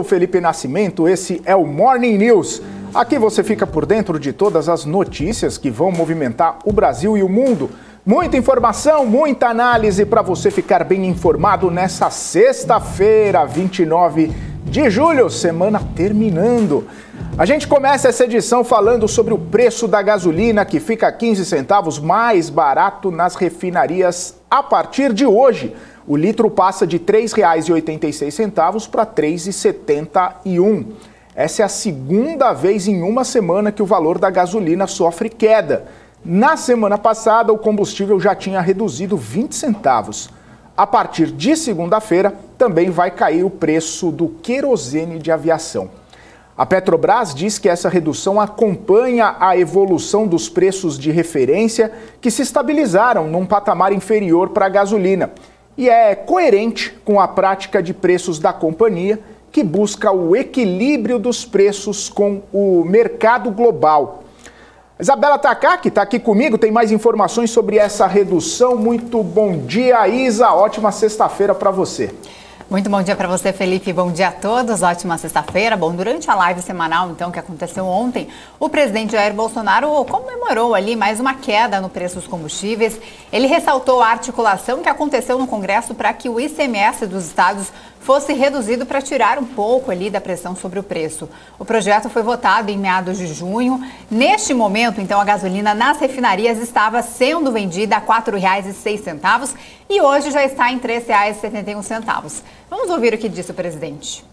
Sou Felipe Nascimento, esse é o Morning News. Aqui você fica por dentro de todas as notícias que vão movimentar o Brasil e o mundo. Muita informação, muita análise para você ficar bem informado nessa sexta-feira, 29 de julho, semana terminando. A gente começa essa edição falando sobre o preço da gasolina, que fica 15 centavos mais barato nas refinarias a partir de hoje. O litro passa de R$ 3,86 para R$ 3,71. Essa é a segunda vez em uma semana que o valor da gasolina sofre queda. Na semana passada, o combustível já tinha reduzido 20 centavos. A partir de segunda-feira, também vai cair o preço do querosene de aviação. A Petrobras diz que essa redução acompanha a evolução dos preços de referência que se estabilizaram num patamar inferior para a gasolina e é coerente com a prática de preços da companhia, que busca o equilíbrio dos preços com o mercado global. Isabela Takaki está aqui comigo, tem mais informações sobre essa redução. Muito bom dia, Isa. Ótima sexta-feira para você. Muito bom dia para você, Felipe. Bom dia a todos. Ótima sexta-feira. Bom, durante a live semanal, então, que aconteceu ontem, o presidente Jair Bolsonaro comemorou ali mais uma queda no preço dos combustíveis. Ele ressaltou a articulação que aconteceu no Congresso para que o ICMS dos estados fosse reduzido para tirar um pouco ali da pressão sobre o preço. O projeto foi votado em meados de junho. Neste momento, então, a gasolina nas refinarias estava sendo vendida a R$ 4,06 e hoje já está em R$ 3,71. Vamos ouvir o que disse o presidente.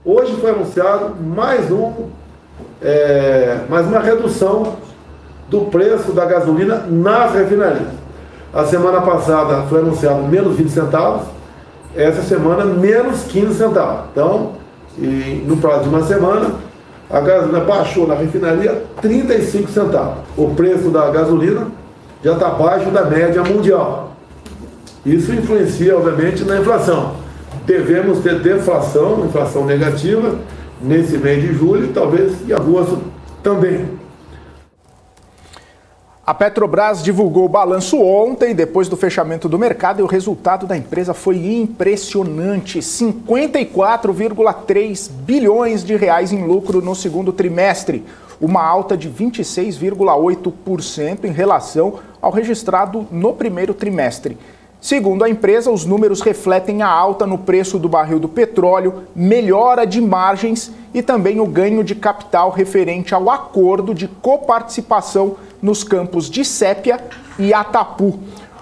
Hoje foi anunciado mais uma redução do preço da gasolina nas refinarias. A semana passada foi anunciado menos 20 centavos. Essa semana, menos 15 centavos. Então, no prazo de uma semana, a gasolina baixou na refinaria 35 centavos. O preço da gasolina já está abaixo da média mundial. Isso influencia, obviamente, na inflação. Devemos ter deflação, inflação negativa, nesse mês de julho e talvez em agosto também. A Petrobras divulgou o balanço ontem, depois do fechamento do mercado, e o resultado da empresa foi impressionante. 54,3 bilhões de reais em lucro no segundo trimestre, uma alta de 26,8% em relação ao registrado no primeiro trimestre. Segundo a empresa, os números refletem a alta no preço do barril do petróleo, melhora de margens e também o ganho de capital referente ao acordo de coparticipação nos campos de Sépia e Atapu.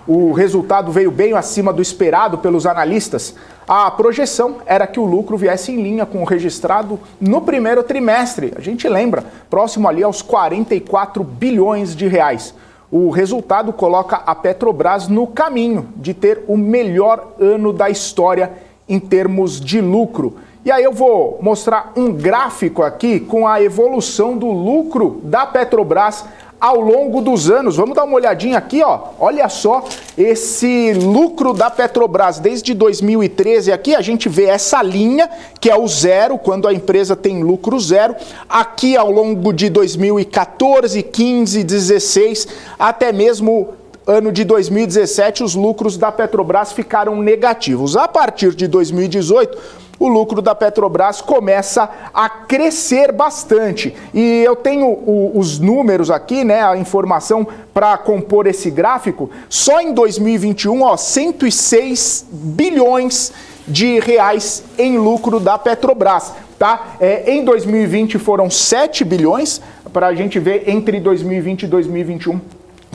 O resultado veio bem acima do esperado pelos analistas. A projeção era que o lucro viesse em linha com o registrado no primeiro trimestre. A gente lembra, próximo ali aos 44 bilhões de reais. O resultado coloca a Petrobras no caminho de ter o melhor ano da história em termos de lucro. E aí eu vou mostrar um gráfico aqui com a evolução do lucro da Petrobras ao longo dos anos. Vamos dar uma olhadinha aqui, ó. Olha só esse lucro da Petrobras desde 2013. Aqui a gente vê essa linha, que é o zero, quando a empresa tem lucro zero. Aqui ao longo de 2014, 15, 16, até mesmo ano de 2017, os lucros da Petrobras ficaram negativos. A partir de 2018, o lucro da Petrobras começa a crescer bastante. E eu tenho os números aqui, né, a informação para compor esse gráfico. Só em 2021, ó, 106 bilhões de reais em lucro da Petrobras. Tá? Em 2020 foram 7 bilhões, para a gente ver entre 2020 e 2021.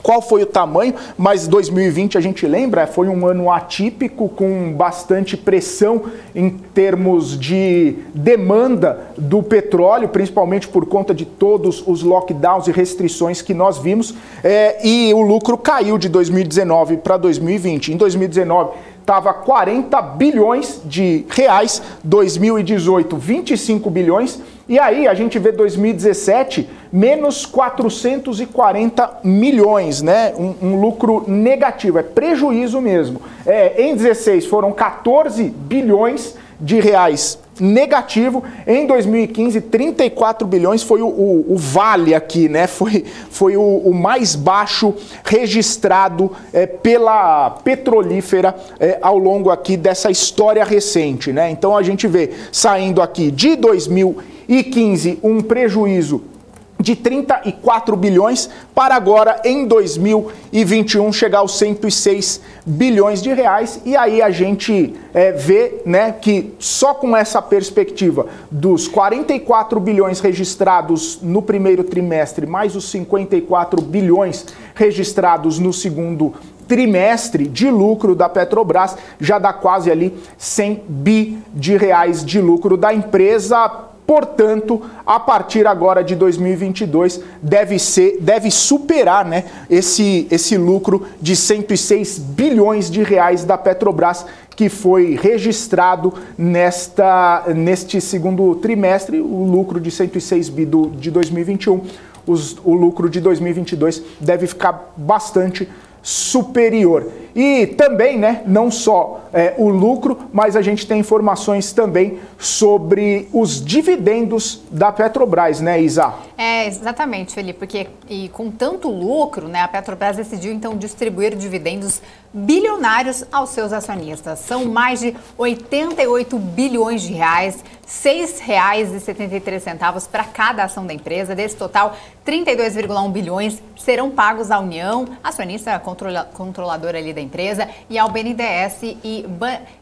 Qual foi o tamanho, mas 2020 a gente lembra, foi um ano atípico com bastante pressão em termos de demanda do petróleo, principalmente por conta de todos os lockdowns e restrições que nós vimos, e o lucro caiu de 2019 para 2020. Em 2019 estava 40 bilhões de reais, 2018 25 bilhões, e aí a gente vê 2017 menos 440 milhões, né? Um lucro negativo, é prejuízo mesmo. Em 16 foram 14 bilhões de reais negativo. Em 2015, 34 bilhões foi o vale aqui, né? Foi o mais baixo registrado pela petrolífera ao longo aqui dessa história recente, né? Então a gente vê saindo aqui de 2015 um prejuízo de 34 bilhões para agora, em 2021, chegar aos 106 bilhões de reais. E aí a gente vê, né, que só com essa perspectiva dos 44 bilhões registrados no primeiro trimestre, mais os 54 bilhões registrados no segundo trimestre de lucro da Petrobras, já dá quase ali 100 bi de reais de lucro da empresa. Portanto, a partir agora de 2022, deve superar, né, esse lucro de 106 bilhões de reais da Petrobras, que foi registrado neste segundo trimestre, o lucro de 106 bi de 2021. O lucro de 2022 deve ficar bastante superior. E também, né, não só o lucro, mas a gente tem informações também sobre os dividendos da Petrobras, né, Isa? Exatamente, Felipe, porque com tanto lucro, né, a Petrobras decidiu então distribuir dividendos bilionários aos seus acionistas. São mais de 88 bilhões de reais, R$ 6,73 para cada ação da empresa. Desse total, 32,1 bilhões serão pagos à União, acionista controladora ali da empresa, e ao BNDES e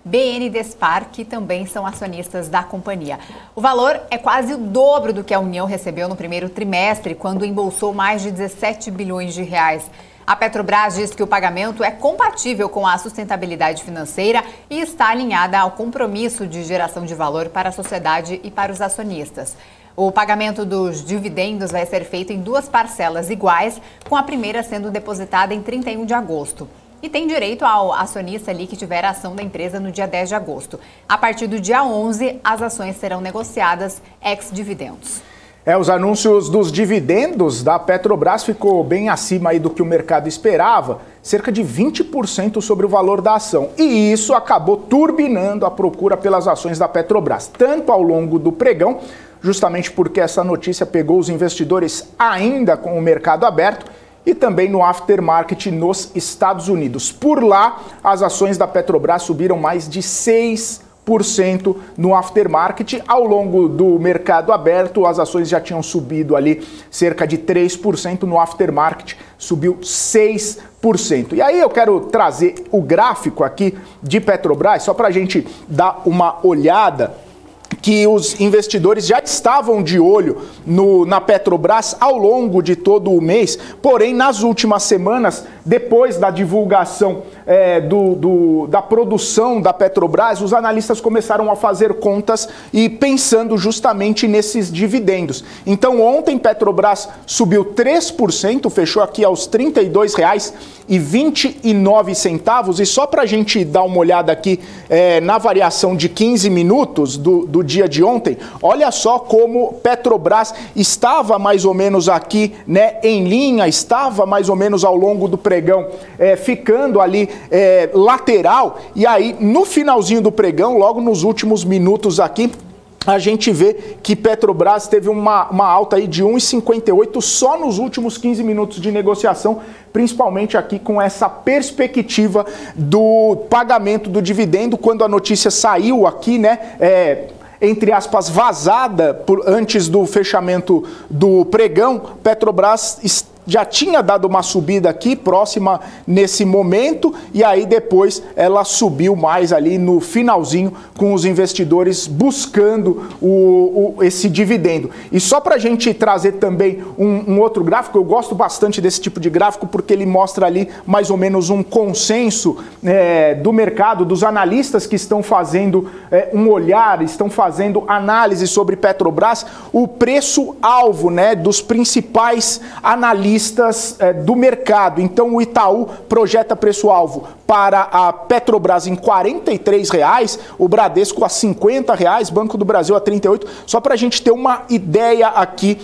BNDESPAR, que também são acionistas da companhia. O valor é quase o dobro do que a União recebeu no primeiro trimestre, quando embolsou mais de 17 bilhões de reais. A Petrobras diz que o pagamento é compatível com a sustentabilidade financeira e está alinhada ao compromisso de geração de valor para a sociedade e para os acionistas. O pagamento dos dividendos vai ser feito em 2 parcelas iguais, com a primeira sendo depositada em 31 de agosto. E tem direito ao acionista ali que tiver a ação da empresa no dia 10 de agosto. A partir do dia 11, as ações serão negociadas ex-dividendos. Os anúncios dos dividendos da Petrobras ficou bem acima aí do que o mercado esperava, cerca de 20% sobre o valor da ação. E isso acabou turbinando a procura pelas ações da Petrobras, tanto ao longo do pregão, justamente porque essa notícia pegou os investidores ainda com o mercado aberto, e também no aftermarket nos Estados Unidos. Por lá, as ações da Petrobras subiram mais de 6% no aftermarket. Ao longo do mercado aberto, as ações já tinham subido ali cerca de 3%, no aftermarket subiu 6%. E aí eu quero trazer o gráfico aqui de Petrobras, só para a gente dar uma olhada, que os investidores já estavam de olho na Petrobras ao longo de todo o mês, porém nas últimas semanas, depois da divulgação da produção da Petrobras, os analistas começaram a fazer contas e pensando justamente nesses dividendos. Então ontem Petrobras subiu 3%, fechou aqui aos R$ 32,29, e só para a gente dar uma olhada aqui na variação de 15 minutos do dia de ontem, olha só como Petrobras estava mais ou menos aqui, né, em linha, estava mais ou menos ao longo do pregão, ficando ali lateral, e aí no finalzinho do pregão, logo nos últimos minutos aqui, a gente vê que Petrobras teve uma alta aí de 1,58 só nos últimos 15 minutos de negociação, principalmente aqui com essa perspectiva do pagamento do dividendo, quando a notícia saiu aqui, né, entre aspas, vazada antes do fechamento do pregão. Petrobras já tinha dado uma subida aqui, próxima nesse momento, e aí depois ela subiu mais ali no finalzinho, com os investidores buscando esse dividendo. E só para a gente trazer também um outro gráfico, eu gosto bastante desse tipo de gráfico, porque ele mostra ali mais ou menos um consenso do mercado, dos analistas que estão fazendo um olhar, estão fazendo análise sobre Petrobras, o preço-alvo, né, dos principais analistas do mercado. Então o Itaú projeta preço-alvo para a Petrobras em R$ 43,00, o Bradesco a R$ 50,00, Banco do Brasil a R$ 38,00, só para a gente ter uma ideia aqui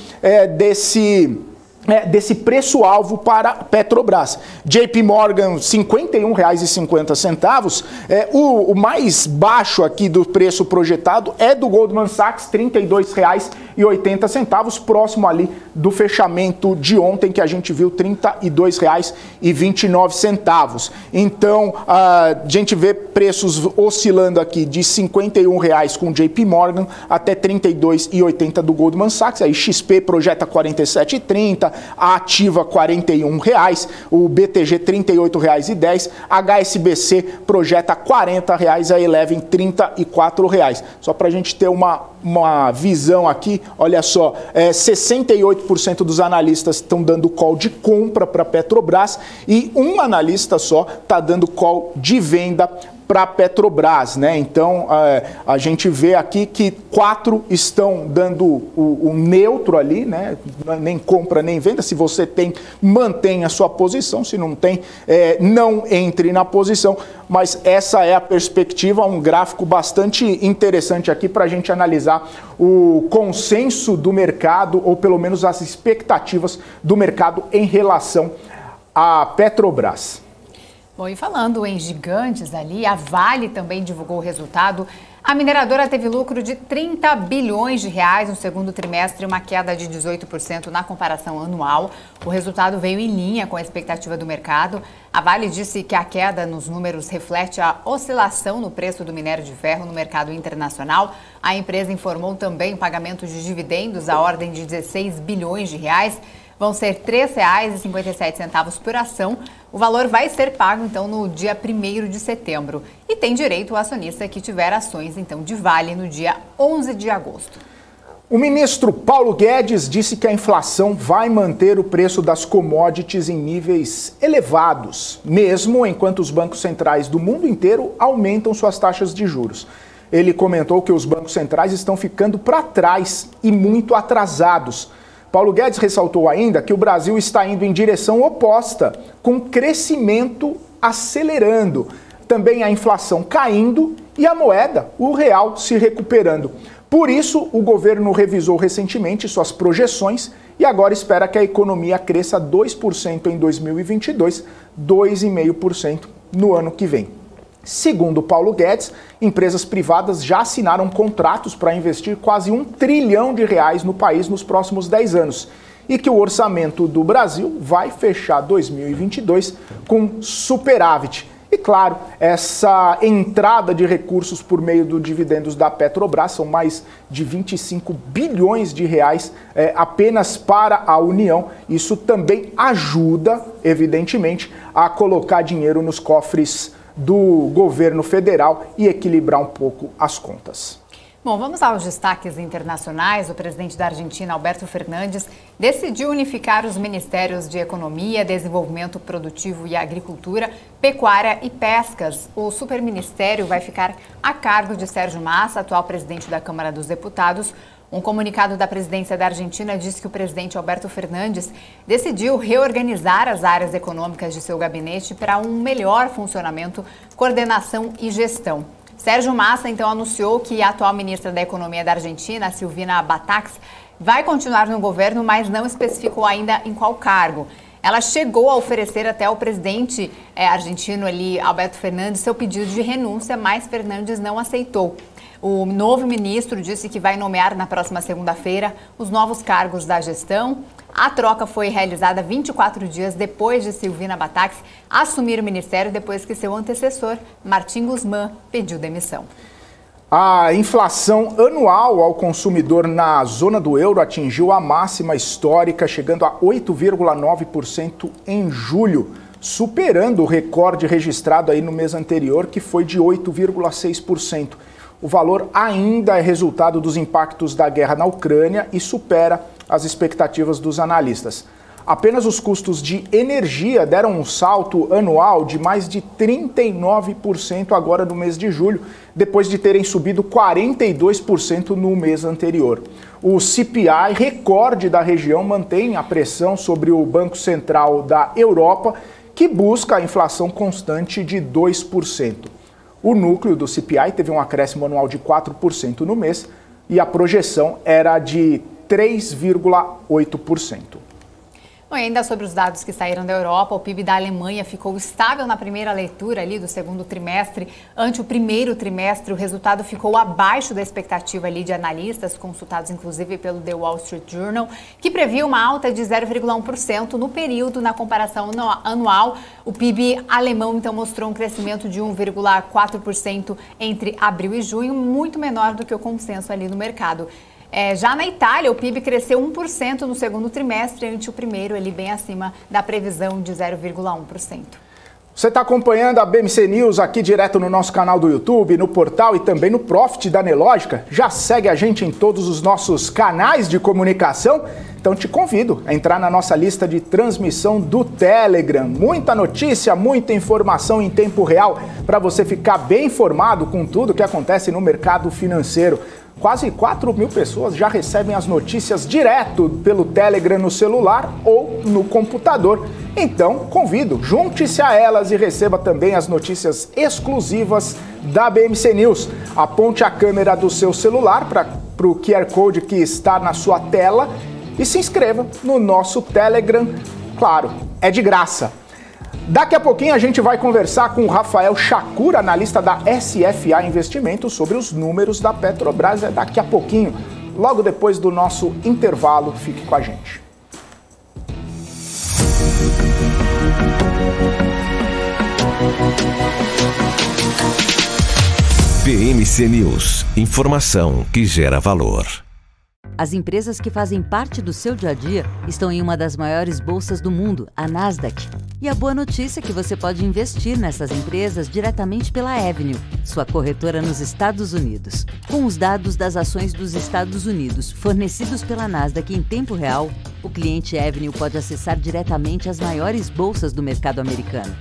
desse preço-alvo para Petrobras. JP Morgan, R$ 51,50. O mais baixo aqui do preço projetado é do Goldman Sachs, R$ 32,80, próximo ali do fechamento de ontem, que a gente viu R$ 32,29. Então, a gente vê preços oscilando aqui de R$ 51,00 com JP Morgan até R$ 32,80 do Goldman Sachs. Aí XP projeta R$ 47,30, a Ativa R$ 41,00, o BTG R$ 38,10, HSBC projeta R$ 40,00, a Eleven R$ 34,00. Só para a gente ter uma visão aqui, olha só, 68% dos analistas estão dando call de compra para a Petrobras e um analista só está dando call de venda para a Petrobras, né? Então, a gente vê aqui que 4 estão dando o neutro ali, né? Nem compra nem venda. Se você tem, mantenha a sua posição. Se não tem, não entre na posição. Mas essa é a perspectiva, um gráfico bastante interessante aqui para a gente analisar o consenso do mercado, ou pelo menos as expectativas do mercado em relação à Petrobras. Bom, e falando em gigantes ali, a Vale também divulgou o resultado. A mineradora teve lucro de 30 bilhões de reais no segundo trimestre, uma queda de 18% na comparação anual. O resultado veio em linha com a expectativa do mercado. A Vale disse que a queda nos números reflete a oscilação no preço do minério de ferro no mercado internacional. A empresa informou também o pagamento de dividendos à ordem de 16 bilhões de reais. Vão ser R$ 3,57 por ação. O valor vai ser pago, então, no dia 1º de setembro. E tem direito o acionista que tiver ações, então, de Vale no dia 11 de agosto. O ministro Paulo Guedes disse que a inflação vai manter o preço das commodities em níveis elevados, mesmo enquanto os bancos centrais do mundo inteiro aumentam suas taxas de juros. Ele comentou que os bancos centrais estão ficando para trás e muito atrasados. Paulo Guedes ressaltou ainda que o Brasil está indo em direção oposta, com crescimento acelerando, também a inflação caindo e a moeda, o real, se recuperando. Por isso, o governo revisou recentemente suas projeções e agora espera que a economia cresça 2% em 2022, 2,5% no ano que vem. Segundo Paulo Guedes, empresas privadas já assinaram contratos para investir quase R$ 1 trilhão no país nos próximos 10 anos e que o orçamento do Brasil vai fechar 2022 com superávit. E claro, essa entrada de recursos por meio dos dividendos da Petrobras, são mais de 25 bilhões de reais apenas para a União. Isso também ajuda, evidentemente, a colocar dinheiro nos cofres do governo federal e equilibrar um pouco as contas. Bom, vamos aos destaques internacionais. O presidente da Argentina, Alberto Fernandes, decidiu unificar os ministérios de Economia, Desenvolvimento Produtivo e Agricultura, Pecuária e Pescas. O superministério vai ficar a cargo de Sérgio Massa, atual presidente da Câmara dos Deputados. Um comunicado da presidência da Argentina diz que o presidente Alberto Fernandes decidiu reorganizar as áreas econômicas de seu gabinete para um melhor funcionamento, coordenação e gestão. Sérgio Massa, então, anunciou que a atual ministra da Economia da Argentina, Silvina Batakis, vai continuar no governo, mas não especificou ainda em qual cargo. Ela chegou a oferecer até ao presidente argentino ali, Alberto Fernandes, seu pedido de renúncia, mas Fernandes não aceitou. O novo ministro disse que vai nomear na próxima segunda-feira os novos cargos da gestão. A troca foi realizada 24 dias depois de Silvina Batakis assumir o ministério, depois que seu antecessor, Martín Guzmán, pediu demissão. A inflação anual ao consumidor na zona do euro atingiu a máxima histórica, chegando a 8,9% em julho, superando o recorde registrado aí no mês anterior, que foi de 8,6%. O valor ainda é resultado dos impactos da guerra na Ucrânia e supera as expectativas dos analistas. Apenas os custos de energia deram um salto anual de mais de 39% agora no mês de julho, depois de terem subido 42% no mês anterior. O CPI, recorde da região, mantém a pressão sobre o Banco Central da Europa, que busca a inflação constante de 2%. O núcleo do CPI teve um acréscimo anual de 4% no mês e a projeção era de 3,8%. Bom, e ainda sobre os dados que saíram da Europa, o PIB da Alemanha ficou estável na primeira leitura ali do segundo trimestre. Ante o primeiro trimestre, o resultado ficou abaixo da expectativa ali de analistas, consultados inclusive pelo The Wall Street Journal, que previa uma alta de 0,1% no período. Na comparação anual, o PIB alemão então mostrou um crescimento de 1,4% entre abril e junho, muito menor do que o consenso ali no mercado. Já na Itália, o PIB cresceu 1% no segundo trimestre, ante o primeiro, ali bem acima da previsão de 0,1%. Você está acompanhando a BMC News aqui direto no nosso canal do YouTube, no portal e também no Profit da Nelogica. Já segue a gente em todos os nossos canais de comunicação? Então te convido a entrar na nossa lista de transmissão do Telegram. Muita notícia, muita informação em tempo real para você ficar bem informado com tudo que acontece no mercado financeiro. Quase 4 mil pessoas já recebem as notícias direto pelo Telegram no celular ou no computador. Então, convido, junte-se a elas e receba também as notícias exclusivas da BMC News. Aponte a câmera do seu celular para o QR Code que está na sua tela e se inscreva no nosso Telegram. Claro, é de graça. Daqui a pouquinho a gente vai conversar com o Rafael Chacur, analista da SFA Investimentos, sobre os números da Petrobras. É daqui a pouquinho, logo depois do nosso intervalo. Fique com a gente. BMC News, informação que gera valor. As empresas que fazem parte do seu dia a dia estão em uma das maiores bolsas do mundo, a Nasdaq. E a boa notícia é que você pode investir nessas empresas diretamente pela Avenue, sua corretora nos Estados Unidos. Com os dados das ações dos Estados Unidos fornecidos pela Nasdaq em tempo real, o cliente Avenue pode acessar diretamente as maiores bolsas do mercado americano.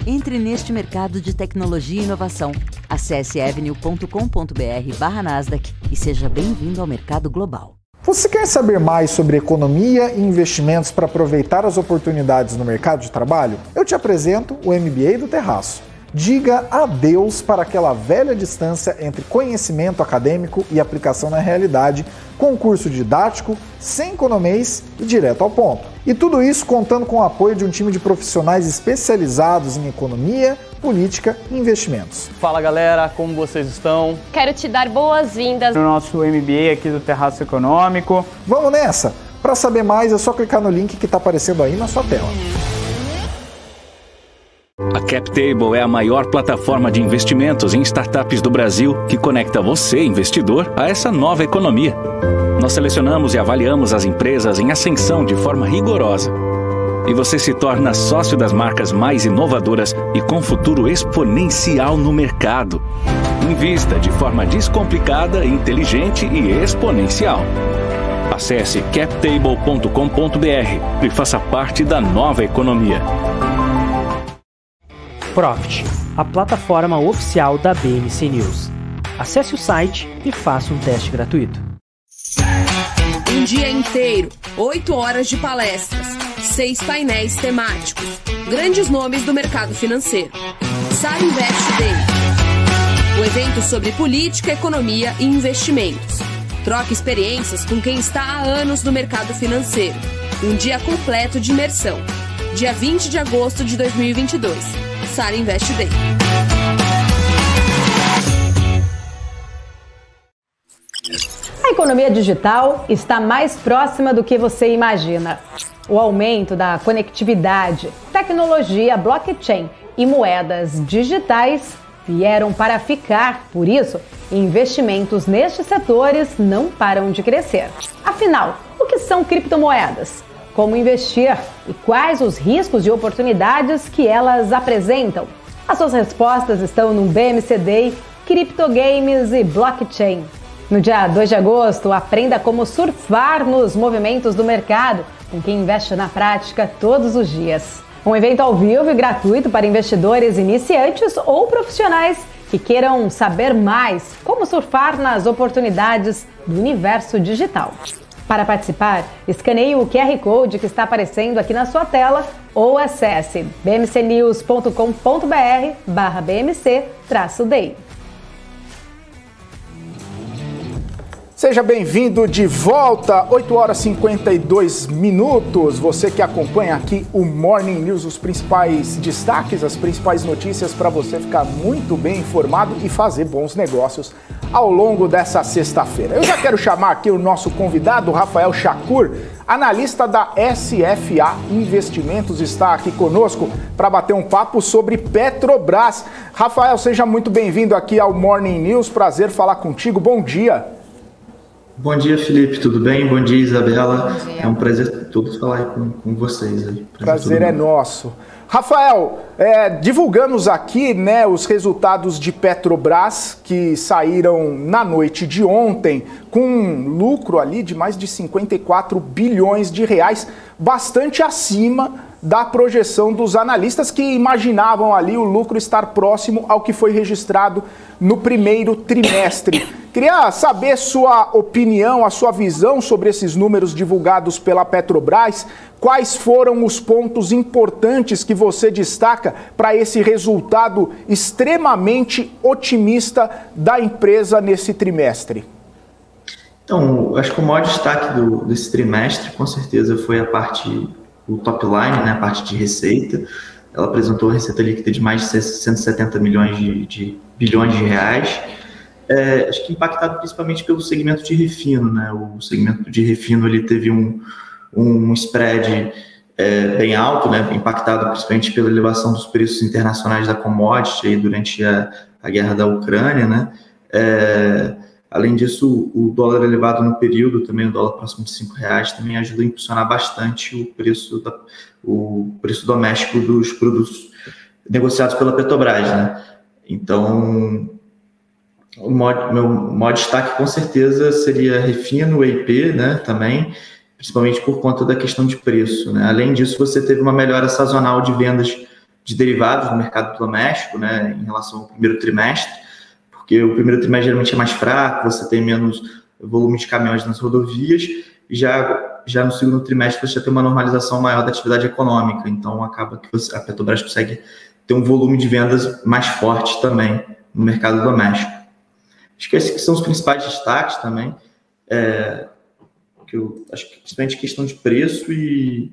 Entre neste mercado de tecnologia e inovação. Acesse avenue.com.br/Nasdaq e seja bem-vindo ao mercado global. Você quer saber mais sobre economia e investimentos para aproveitar as oportunidades no mercado de trabalho? Eu te apresento o MBA do Terraço. Diga adeus para aquela velha distância entre conhecimento acadêmico e aplicação na realidade, com um curso didático, sem economês e direto ao ponto. E tudo isso contando com o apoio de um time de profissionais especializados em economia, política e investimentos. Fala galera, como vocês estão? Quero te dar boas-vindas no nosso MBA aqui do Terraço Econômico. Vamos nessa? Para saber mais é só clicar no link que está aparecendo aí na sua tela. A CapTable é a maior plataforma de investimentos em startups do Brasil que conecta você, investidor, a essa nova economia. Nós selecionamos e avaliamos as empresas em ascensão de forma rigorosa. E você se torna sócio das marcas mais inovadoras e com futuro exponencial no mercado. Invista de forma descomplicada, inteligente e exponencial. Acesse captable.com.br e faça parte da nova economia. Profit, a plataforma oficial da BMC News. Acesse o site e faça um teste gratuito. Um dia inteiro, 8 horas de palestras, 6 painéis temáticos, grandes nomes do mercado financeiro. Sara Invest Day, o evento sobre política, economia e investimentos. Troque experiências com quem está há anos no mercado financeiro. Um dia completo de imersão. Dia 20 de agosto de 2022. Sara Invest Day. A economia digital está mais próxima do que você imagina. O aumento da conectividade, tecnologia, blockchain e moedas digitais vieram para ficar. Por isso, investimentos nestes setores não param de crescer. Afinal, o que são criptomoedas? Como investir e quais os riscos e oportunidades que elas apresentam? As suas respostas estão no BMC Day, Criptogames e Blockchain. No dia 2 de agosto, aprenda como surfar nos movimentos do mercado com quem investe na prática todos os dias. Um evento ao vivo e gratuito para investidores iniciantes ou profissionais que queiram saber mais como surfar nas oportunidades do universo digital. Para participar, escaneie o QR Code que está aparecendo aqui na sua tela ou acesse bmcnews.com.br/bmc-day. Seja bem-vindo de volta, 8 horas e 52 minutos. Você que acompanha aqui o Morning News, os principais destaques, as principais notícias para você ficar muito bem informado e fazer bons negócios ao longo dessa sexta-feira. Eu já quero chamar aqui o nosso convidado, Rafael Chacur, analista da SFA Investimentos, está aqui conosco para bater um papo sobre Petrobras. Rafael, seja muito bem-vindo aqui ao Morning News, prazer falar contigo, bom dia. Bom dia, Felipe, tudo bem? Bom dia, Isabela. Bom dia. É um prazer todo falar aí com vocês. Prazer é nosso. Rafael, divulgamos aqui, né, os resultados de Petrobras que saíram na noite de ontem com um lucro ali de mais de 54 bilhões de reais, bastante acima da projeção dos analistas que imaginavam ali o lucro estar próximo ao que foi registrado no primeiro trimestre. Queria saber sua opinião, a sua visão sobre esses números divulgados pela Petrobras. Quais foram os pontos importantes que você destaca para esse resultado extremamente otimista da empresa nesse trimestre? Então, acho que o maior destaque desse trimestre, com certeza, foi a parte, o top line, né, a parte de receita. Ela apresentou a receita líquida de mais de 170 bilhões de reais. Acho que impactado principalmente pelo segmento de refino, né? O segmento de refino ele teve um spread bem alto, né? Impactado principalmente pela elevação dos preços internacionais da commodity aí durante a guerra da Ucrânia, né? Além disso, o dólar elevado no período, também o dólar próximo de R$5, também ajuda a impulsionar bastante o preço doméstico dos produtos negociados pela Petrobras, né? Então, meu maior destaque, com certeza, seria refino, EIP, né, também, principalmente por conta da questão de preço, né? Além disso, você teve uma melhora sazonal de vendas de derivados no mercado doméstico, né, em relação ao primeiro trimestre, porque o primeiro trimestre geralmente é mais fraco, você tem menos volume de caminhões nas rodovias, e já no segundo trimestre você já tem uma normalização maior da atividade econômica, então acaba que a Petrobras consegue ter um volume de vendas mais forte também no mercado doméstico. Acho que esses são os principais destaques também, que eu acho que principalmente questão de preço e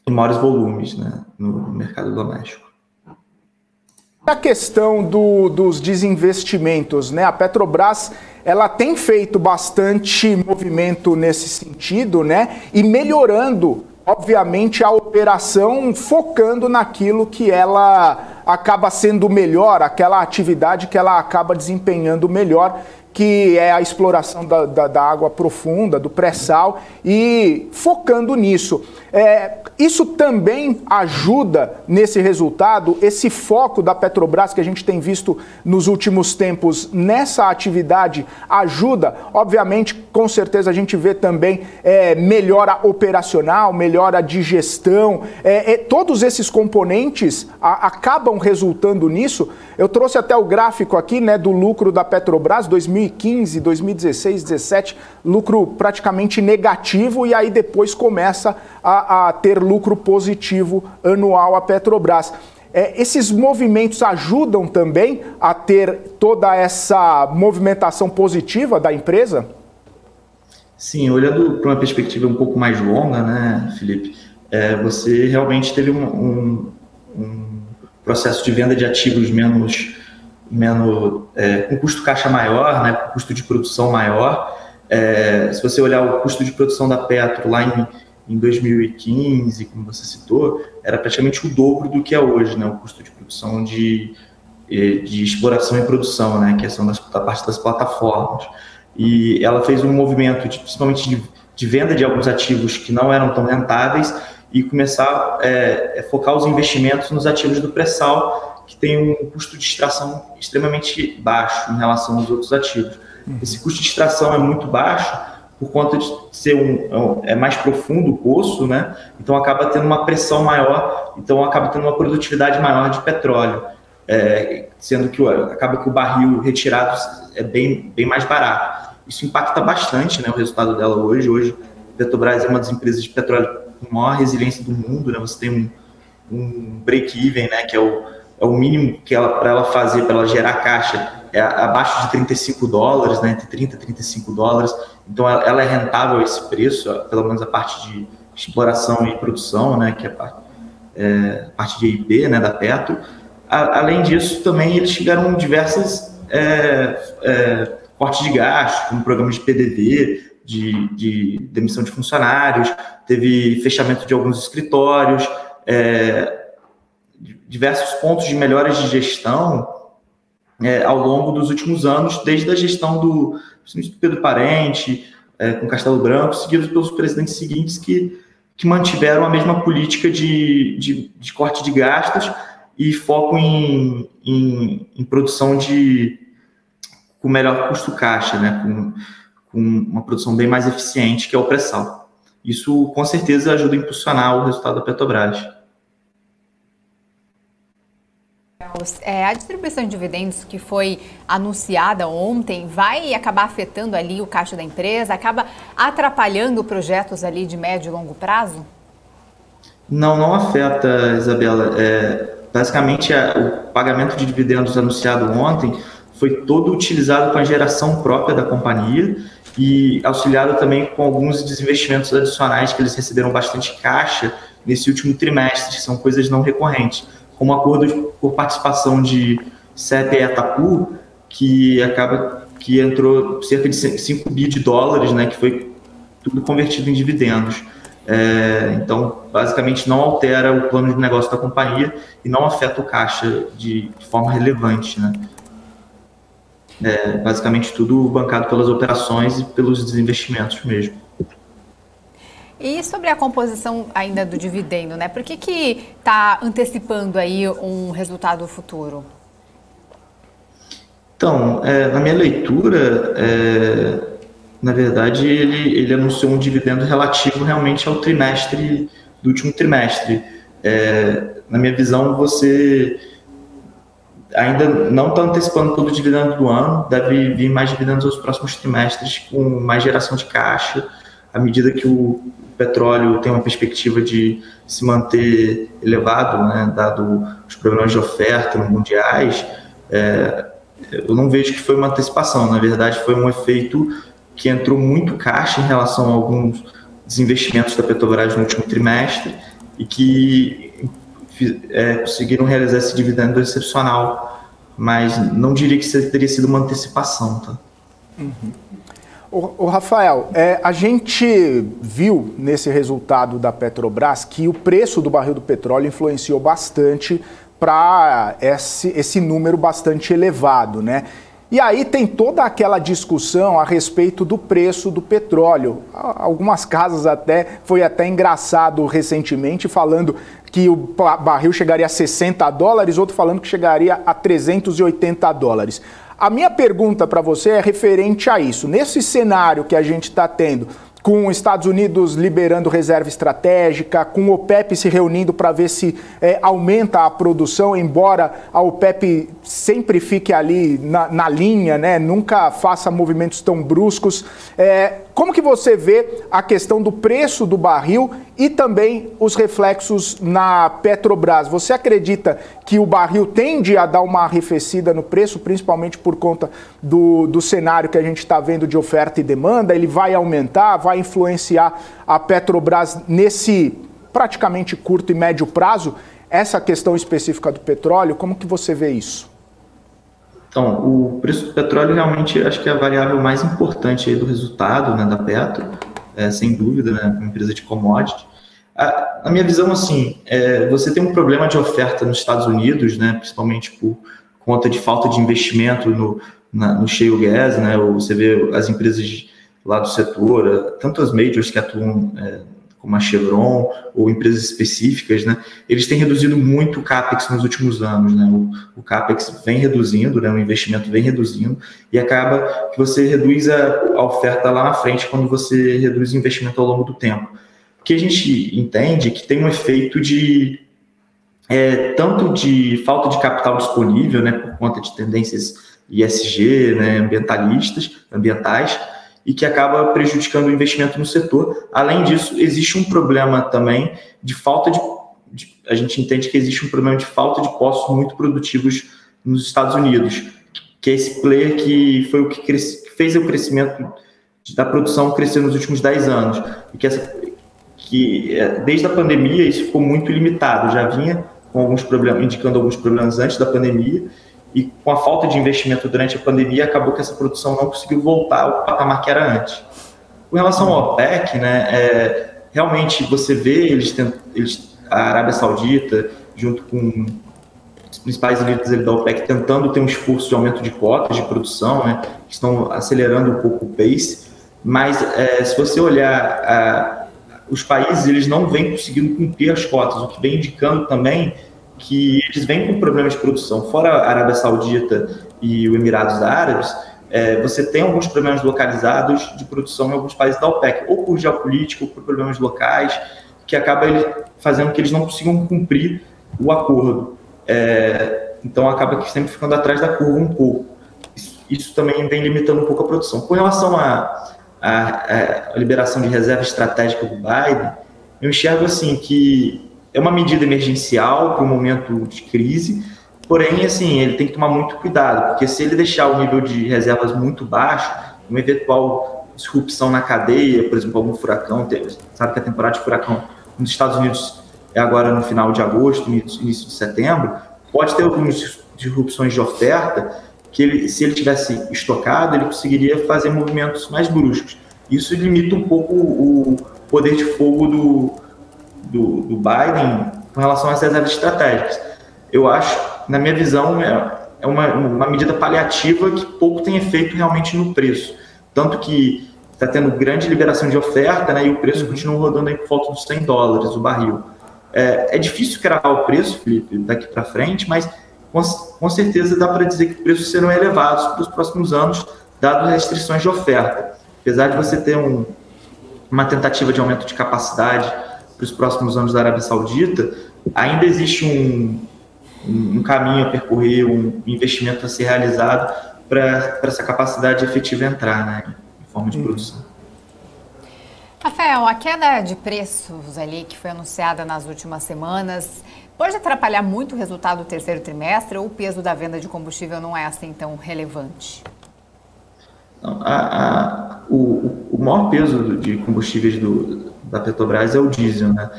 maiores volumes, né, no mercado doméstico. A questão dos desinvestimentos, né? A Petrobras ela tem feito bastante movimento nesse sentido, né? E melhorando, obviamente, a operação, focando naquilo que ela acaba sendo melhor, aquela atividade que ela acaba desempenhando melhor, que é a exploração da água profunda, do pré-sal, e focando nisso. Isso também ajuda nesse resultado, esse foco da Petrobras que a gente tem visto nos últimos tempos nessa atividade ajuda, obviamente, com certeza a gente vê também melhora operacional, melhora de gestão, todos esses componentes acabam resultando nisso. Eu trouxe até o gráfico aqui, né, do lucro da Petrobras, 2015, 2016, 2017, lucro praticamente negativo, e aí depois começa a ter lucro positivo anual a Petrobras. Esses movimentos ajudam também a ter toda essa movimentação positiva da empresa? Sim, olhando para uma perspectiva um pouco mais longa, né, Felipe, você realmente teve um processo de venda de ativos com custo caixa maior, né, com custo de produção maior. Se você olhar o custo de produção da Petro lá em 2015, como você citou, era praticamente o dobro do que é hoje, né, o custo de produção de exploração e produção, né, que são da parte das plataformas. E ela fez um movimento, principalmente de venda de alguns ativos que não eram tão rentáveis e começar a focar os investimentos nos ativos do pré-sal, que tem um custo de extração extremamente baixo em relação aos outros ativos. Esse custo de extração é muito baixo por conta de ser mais profundo o poço, né? Então acaba tendo uma pressão maior, então acaba tendo uma produtividade maior de petróleo, sendo que acaba que o barril retirado é bem mais barato. Isso impacta bastante, né, o resultado dela hoje. Hoje, a Petrobras é uma das empresas de petróleo com maior resiliência do mundo, né? Você tem um break-even, né, que é o mínimo que para ela fazer, para ela gerar caixa, é abaixo de $35, né, entre 30 e 35 dólares, então ela é rentável a esse preço, pelo menos a parte de exploração e produção, né, que é a parte de EIP, né, da Petro. Além disso, também eles tiveram diversas cortes de gastos, como programas de PDV, de demissão de funcionários, teve fechamento de alguns escritórios, diversos pontos de melhoras de gestão ao longo dos últimos anos, desde a gestão do Pedro Parente, com Castelo Branco, seguidos pelos presidentes seguintes que mantiveram a mesma política de corte de gastos e foco em produção com melhor custo-caixa, né? com uma produção bem mais eficiente, que é o pré-sal. Isso, com certeza, ajuda a impulsionar o resultado da Petrobras. A distribuição de dividendos que foi anunciada ontem vai acabar afetando ali o caixa da empresa, acaba atrapalhando projetos ali de médio e longo prazo? Não afeta, Isabela. Basicamente, o pagamento de dividendos anunciado ontem foi todo utilizado com a geração própria da companhia e auxiliado também com alguns desinvestimentos adicionais que eles receberam bastante caixa nesse último trimestre, que são coisas não recorrentes, como acordo por participação de CEP e Atapu, que entrou cerca de 5 bi de dólares, né, que foi tudo convertido em dividendos. Então, basicamente, não altera o plano de negócio da companhia e não afeta o caixa de forma relevante, né? Basicamente, tudo bancado pelas operações e pelos desinvestimentos mesmo. E sobre a composição ainda do dividendo, né? Por que está antecipando aí um resultado futuro? Então, na minha leitura, na verdade, ele anunciou um dividendo relativo realmente ao trimestre, do último trimestre. Na minha visão, você ainda não está antecipando todo o dividendo do ano, deve vir mais dividendos aos próximos trimestres, com mais geração de caixa, à medida que o petróleo tem uma perspectiva de se manter elevado, né, dado os problemas de oferta mundiais. Eu não vejo que foi uma antecipação, na verdade foi um efeito que entrou muito caixa em relação a alguns desinvestimentos da Petrobras no último trimestre e que conseguiram realizar esse dividendo excepcional, mas não diria que isso teria sido uma antecipação. Tá? Ô Rafael, a gente viu nesse resultado da Petrobras que o preço do barril do petróleo influenciou bastante para esse número bastante elevado, né? E aí tem toda aquela discussão a respeito do preço do petróleo. Algumas casas foi até engraçado recentemente falando que o barril chegaria a 60 dólares, outro falando que chegaria a 380 dólares. A minha pergunta para você é referente a isso. Nesse cenário que a gente está tendo, com os Estados Unidos liberando reserva estratégica, com o OPEP se reunindo para ver se aumenta a produção, embora a OPEP sempre fique ali na linha, né? Nunca faça movimentos tão bruscos. Como que você vê a questão do preço do barril e também os reflexos na Petrobras? Você acredita que o barril tende a dar uma arrefecida no preço, principalmente por conta do cenário que a gente está vendo de oferta e demanda? Ele vai aumentar, vai influenciar a Petrobras nesse praticamente curto e médio prazo? Essa questão específica do petróleo, como que você vê isso? Então, o preço do petróleo realmente acho que é a variável mais importante aí do resultado, né, da Petro, sem dúvida, né, uma empresa de commodity. A minha visão, assim, você tem um problema de oferta nos Estados Unidos, né, principalmente por conta de falta de investimento no shale gas, né, você vê as empresas lá do setor, tanto as majors que atuam como a Chevron ou empresas específicas, né, eles têm reduzido muito o CAPEX nos últimos anos, né, o CAPEX vem reduzindo, né, o investimento vem reduzindo e acaba que você reduz a oferta lá na frente quando você reduz o investimento ao longo do tempo. O que a gente entende é que tem um efeito de tanto de falta de capital disponível, né, por conta de tendências ESG, né, ambientais, e que acaba prejudicando o investimento no setor. Além disso, existe um problema também de falta a gente entende que existe um problema de falta de postos muito produtivos nos Estados Unidos, que é esse player que foi o que fez o crescimento da produção crescer nos últimos 10 anos. E desde a pandemia isso ficou muito limitado, já vinha com alguns problemas, indicando alguns problemas antes da pandemia, e com a falta de investimento durante a pandemia, acabou que essa produção não conseguiu voltar ao patamar que era antes. Com relação ao OPEC, né, realmente você vê a Arábia Saudita, junto com os principais líderes da OPEC, tentando ter um esforço de aumento de cotas de produção, né, que estão acelerando um pouco o pace, mas se você olhar, os países eles não vêm conseguindo cumprir as cotas, o que vem indicando também que eles vêm com problemas de produção. Fora a Arábia Saudita e os Emirados Árabes, você tem alguns problemas localizados de produção em alguns países da OPEC, ou por geopolítica, ou por problemas locais, que acaba fazendo que eles não consigam cumprir o acordo. Então acaba que sempre ficando atrás da curva um pouco. Isso também vem limitando um pouco a produção. Com relação à liberação de reserva estratégica do Biden, eu enxergo assim que é uma medida emergencial para um momento de crise, porém, assim, ele tem que tomar muito cuidado, porque se ele deixar o nível de reservas muito baixo, uma eventual disrupção na cadeia, por exemplo, algum furacão, sabe que a temporada de furacão nos Estados Unidos é agora no final de agosto, início de setembro, pode ter algumas disrupções de oferta que se ele tivesse estocado, ele conseguiria fazer movimentos mais bruscos. Isso limita um pouco o poder de fogo do Biden com relação às reservas estratégicas. Eu acho, na minha visão, é uma medida paliativa que pouco tem efeito realmente no preço. Tanto que está tendo grande liberação de oferta, né, e o preço continua rodando aí por volta dos $100 o barril. É difícil criar o preço, Felipe, daqui para frente, mas com certeza dá para dizer que os preços serão elevados para os próximos anos, dado as restrições de oferta. Apesar de você ter uma tentativa de aumento de capacidade para os próximos anos da Arábia Saudita, ainda existe um caminho a percorrer, um investimento a ser realizado para essa capacidade efetiva entrar, né, em forma de produção. Rafael, a queda de preços ali que foi anunciada nas últimas semanas pode atrapalhar muito o resultado do terceiro trimestre ou o peso da venda de combustível não é assim tão relevante? Não, o maior peso de combustíveis da Petrobras é o diesel, né?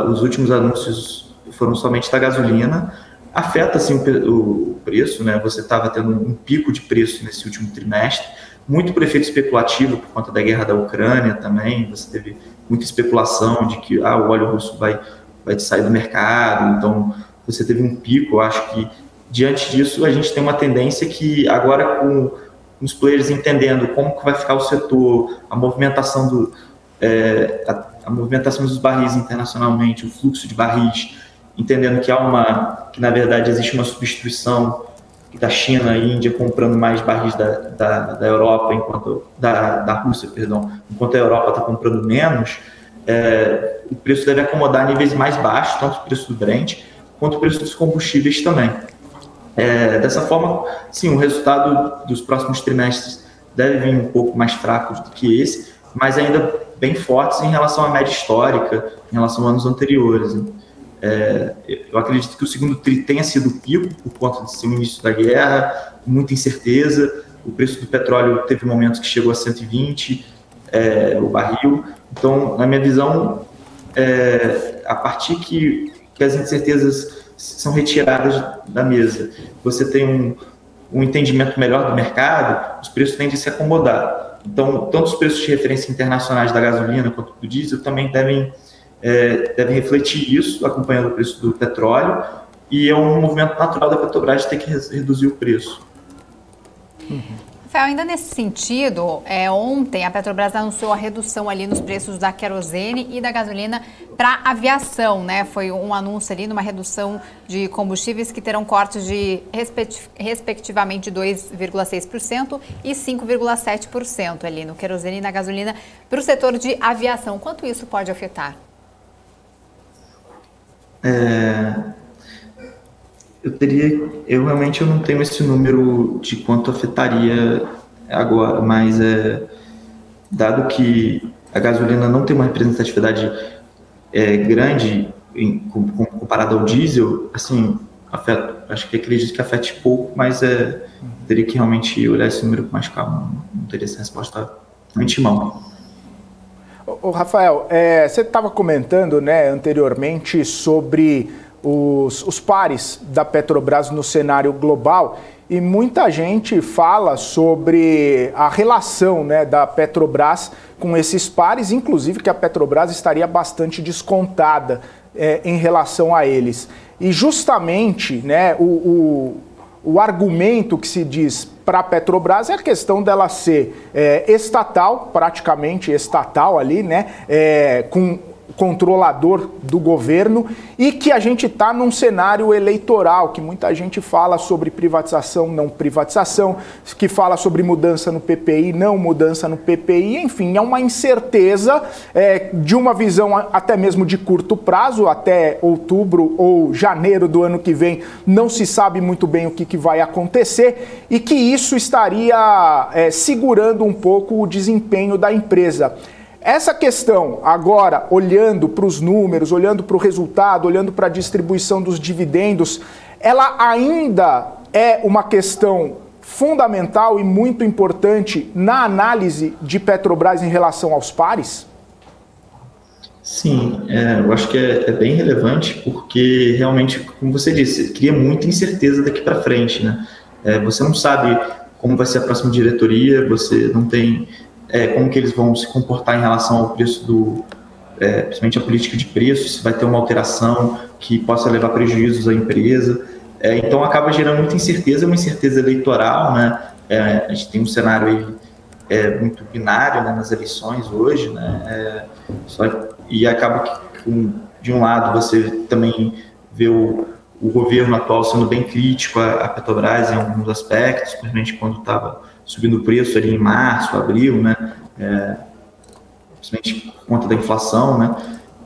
Os últimos anúncios foram somente da gasolina. Afeta sim o preço, né? Você estava tendo um pico de preço nesse último trimestre, muito por efeito especulativo por conta da guerra da Ucrânia também. Você teve muita especulação de que o óleo russo vai sair do mercado, então você teve um pico. Eu acho que diante disso a gente tem uma tendência que agora com os players entendendo como que vai ficar o setor, a movimentação dos barris internacionalmente, o fluxo de barris, entendendo que na verdade existe uma substituição da China e Índia comprando mais barris da Europa, da Rússia, perdão, enquanto a Europa está comprando menos, o preço deve acomodar níveis mais baixos, tanto o preço do Brent quanto o preço dos combustíveis também. Dessa forma, sim, o resultado dos próximos trimestres deve vir um pouco mais fraco do que esse, mas ainda bem fortes em relação à média histórica, em relação a anos anteriores. Eu acredito que o segundo tri tenha sido o pico por conta de ser o início da guerra, muita incerteza. O preço do petróleo teve momentos que chegou a 120 o barril. Então, na minha visão, a partir que as incertezas são retiradas da mesa, você tem um entendimento melhor do mercado, os preços tendem a se acomodar. Então, tanto os preços de referência internacionais da gasolina quanto do diesel também devem refletir isso, acompanhando o preço do petróleo, e é um movimento natural da Petrobras de ter que reduzir o preço. Rafael, ainda nesse sentido, ontem a Petrobras anunciou a redução ali nos preços da querosene e da gasolina para aviação, né? Foi um anúncio ali numa redução de combustíveis que terão cortes de respectivamente 2,6% e 5,7% ali no querosene e na gasolina para o setor de aviação. Quanto isso pode afetar? Eu realmente não tenho esse número de quanto afetaria agora, mas dado que a gasolina não tem uma representatividade grande comparada ao diesel, assim, acho que acredito que afete pouco, mas teria que realmente olhar esse número com mais calma, não teria essa resposta antemão. Ô Rafael, você estava comentando, né, anteriormente sobre os pares da Petrobras no cenário global, e muita gente fala sobre a relação, né, da Petrobras com esses pares, inclusive que a Petrobras estaria bastante descontada em relação a eles. E justamente, né, o argumento que se diz para a Petrobras é a questão dela ser estatal, praticamente estatal ali, né, com controlador do governo, e que a gente está num cenário eleitoral, que muita gente fala sobre privatização, não privatização, que fala sobre mudança no PPI, não mudança no PPI, enfim, é uma incerteza de uma visão até mesmo de curto prazo, até outubro ou janeiro do ano que vem, não se sabe muito bem o que vai acontecer, e que isso estaria segurando um pouco o desempenho da empresa. Essa questão, agora, olhando para os números, olhando para o resultado, olhando para a distribuição dos dividendos, ela ainda é uma questão fundamental e muito importante na análise de Petrobras em relação aos pares? Sim, eu acho que é bem relevante, porque realmente, como você disse, cria muita incerteza daqui para frente, né? Você não sabe como vai ser a próxima diretoria, você não tem como que eles vão se comportar em relação ao preço principalmente a política de preço, se vai ter uma alteração que possa levar prejuízos à empresa. Então acaba gerando muita incerteza, uma incerteza eleitoral, né? A gente tem um cenário aí muito binário, né, nas eleições hoje, né? E acaba que, de um lado, você também vê o governo atual sendo bem crítico à Petrobras em alguns aspectos, principalmente quando estava subindo o preço ali em março, abril, né? Principalmente por conta da inflação, né?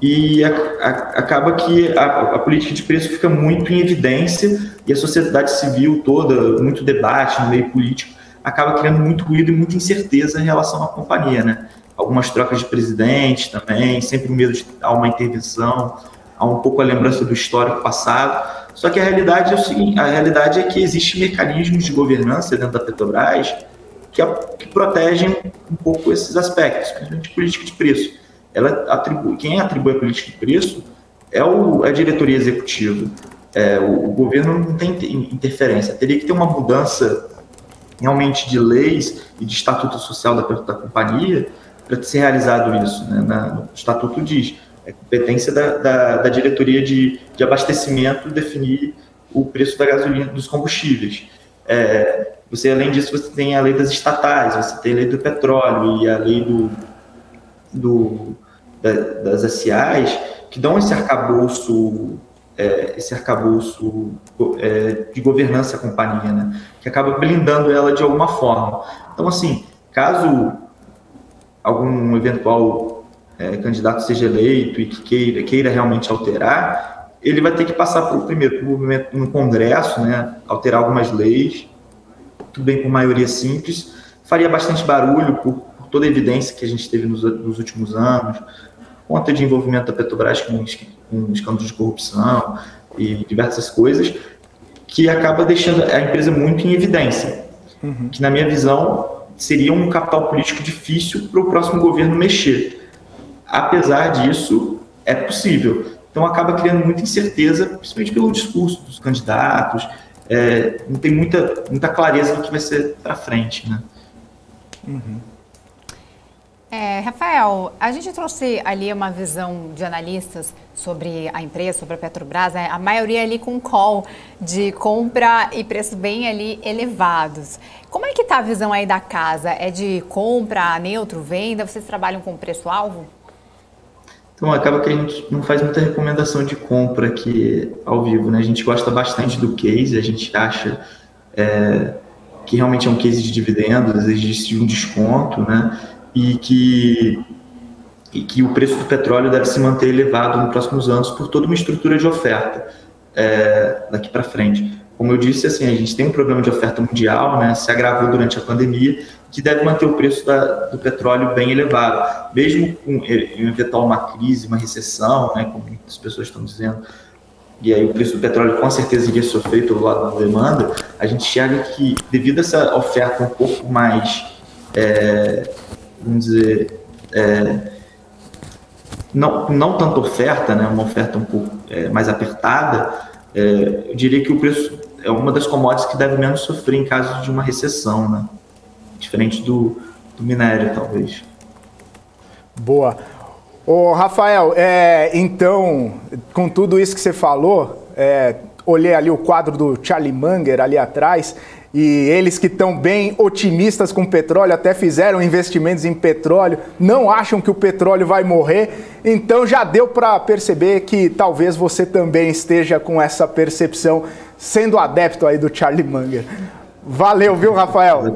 E acaba que a política de preço fica muito em evidência e a sociedade civil toda, muito debate no meio político, acaba criando muito ruído e muita incerteza em relação à companhia, né? Algumas trocas de presidente também, sempre o medo de dar uma intervenção, há um pouco a lembrança do histórico passado. Só que a realidade é o seguinte, a realidade é que existem mecanismos de governança dentro da Petrobras que protegem um pouco esses aspectos, principalmente política de preço. Quem atribui a política de preço é a diretoria executiva. O governo não tem interferência. Teria que ter uma mudança realmente de leis e de estatuto social da companhia para ser realizado isso, né? O estatuto diz, é competência da diretoria de abastecimento definir o preço da gasolina, dos combustíveis. Além disso, você tem a lei das estatais, você tem a lei do petróleo e a lei das SAs, que dão esse arcabouço de governança à companhia, né? Que acaba blindando ela de alguma forma. Então, assim, caso algum eventual candidato seja eleito e que queira realmente alterar, ele vai ter que passar por movimento no Congresso, né? Alterar algumas leis, tudo bem por maioria simples, faria bastante barulho por toda a evidência que a gente teve nos últimos anos, conta de envolvimento da Petrobras com escândalos de corrupção e diversas coisas, que acaba deixando a empresa muito em evidência, que na minha visão seria um capital político difícil para o próximo governo mexer. Apesar disso, é possível. Então acaba criando muita incerteza, principalmente pelo discurso dos candidatos, não tem muita clareza do que vai ser para frente, né? Rafael, a gente trouxe ali uma visão de analistas sobre a empresa, sobre a Petrobras, né? A maioria ali com call de compra e preços bem ali elevados. Como é que está a visão aí da casa? É de compra, neutro, venda? Vocês trabalham com preço-alvo? Então acaba que a gente não faz muita recomendação de compra aqui ao vivo, né? A gente gosta bastante do case, a gente acha que realmente é um case de dividendos, existe um desconto, né? E que o preço do petróleo deve se manter elevado nos próximos anos por toda uma estrutura de oferta daqui para frente. Como eu disse, assim, a gente tem um problema de oferta mundial, né? Se agravou durante a pandemia, que deve manter o preço do petróleo bem elevado, mesmo com eventual uma crise, uma recessão, né, como muitas pessoas estão dizendo, e aí o preço do petróleo com certeza iria sofrer pelo lado da demanda, a gente enxerga que, devido a essa oferta um pouco mais, vamos dizer, não tanta oferta, né, uma oferta um pouco mais apertada, eu diria que o preço é uma das commodities que deve menos sofrer em caso de uma recessão, né? Diferente do minério, talvez. Boa. Ô, Rafael, então, com tudo isso que você falou, olhei ali o quadro do Charlie Munger ali atrás, e eles que estão bem otimistas com o petróleo, até fizeram investimentos em petróleo, não acham que o petróleo vai morrer, então já deu para perceber que talvez você também esteja com essa percepção, sendo adepto aí do Charlie Munger. Valeu, viu, Rafael?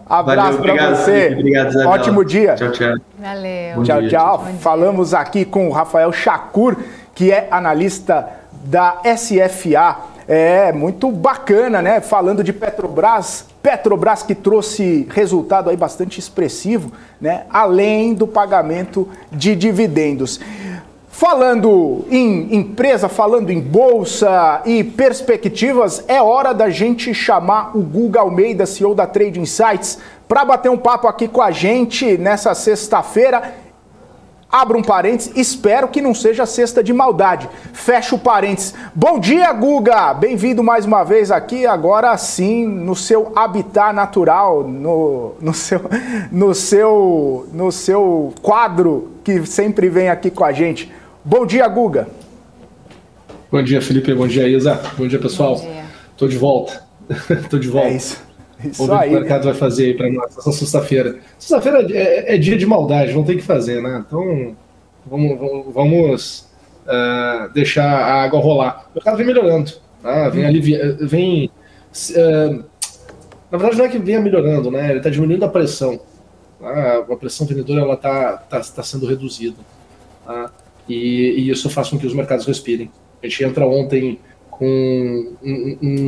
Abraço para você. Obrigado, Isabela. Ótimo dia. Tchau, tchau. Valeu. Tchau, tchau. Falamos aqui com o Rafael Chacur, que é analista da SFA. Muito bacana, né? Falando de Petrobras que trouxe resultado aí bastante expressivo, né? Além do pagamento de dividendos. Falando em empresa, falando em bolsa e perspectivas, é hora da gente chamar o Guga Almeida, CEO da Trade Insights, para bater um papo aqui com a gente nessa sexta-feira. Abro um parênteses, espero que não seja sexta de maldade. Fecho o parênteses. Bom dia, Guga! Bem-vindo mais uma vez aqui, agora sim, no seu habitat natural, no seu quadro que sempre vem aqui com a gente. Bom dia, Guga. Bom dia, Felipe. Bom dia, Isa. Bom dia, pessoal. Tô de volta. Tô de volta. É isso. Vamos ver o que o mercado vai fazer aí para nós essa sexta-feira. Sexta-feira é dia de maldade, não tem o que fazer, né? Então, vamos deixar a água rolar. O mercado vem melhorando, tá? Na verdade, não é que venha melhorando, né? Ele está diminuindo a pressão. Tá? A pressão vendedora ela tá sendo reduzida. Tá? E isso faz com que os mercados respirem. A gente entra ontem com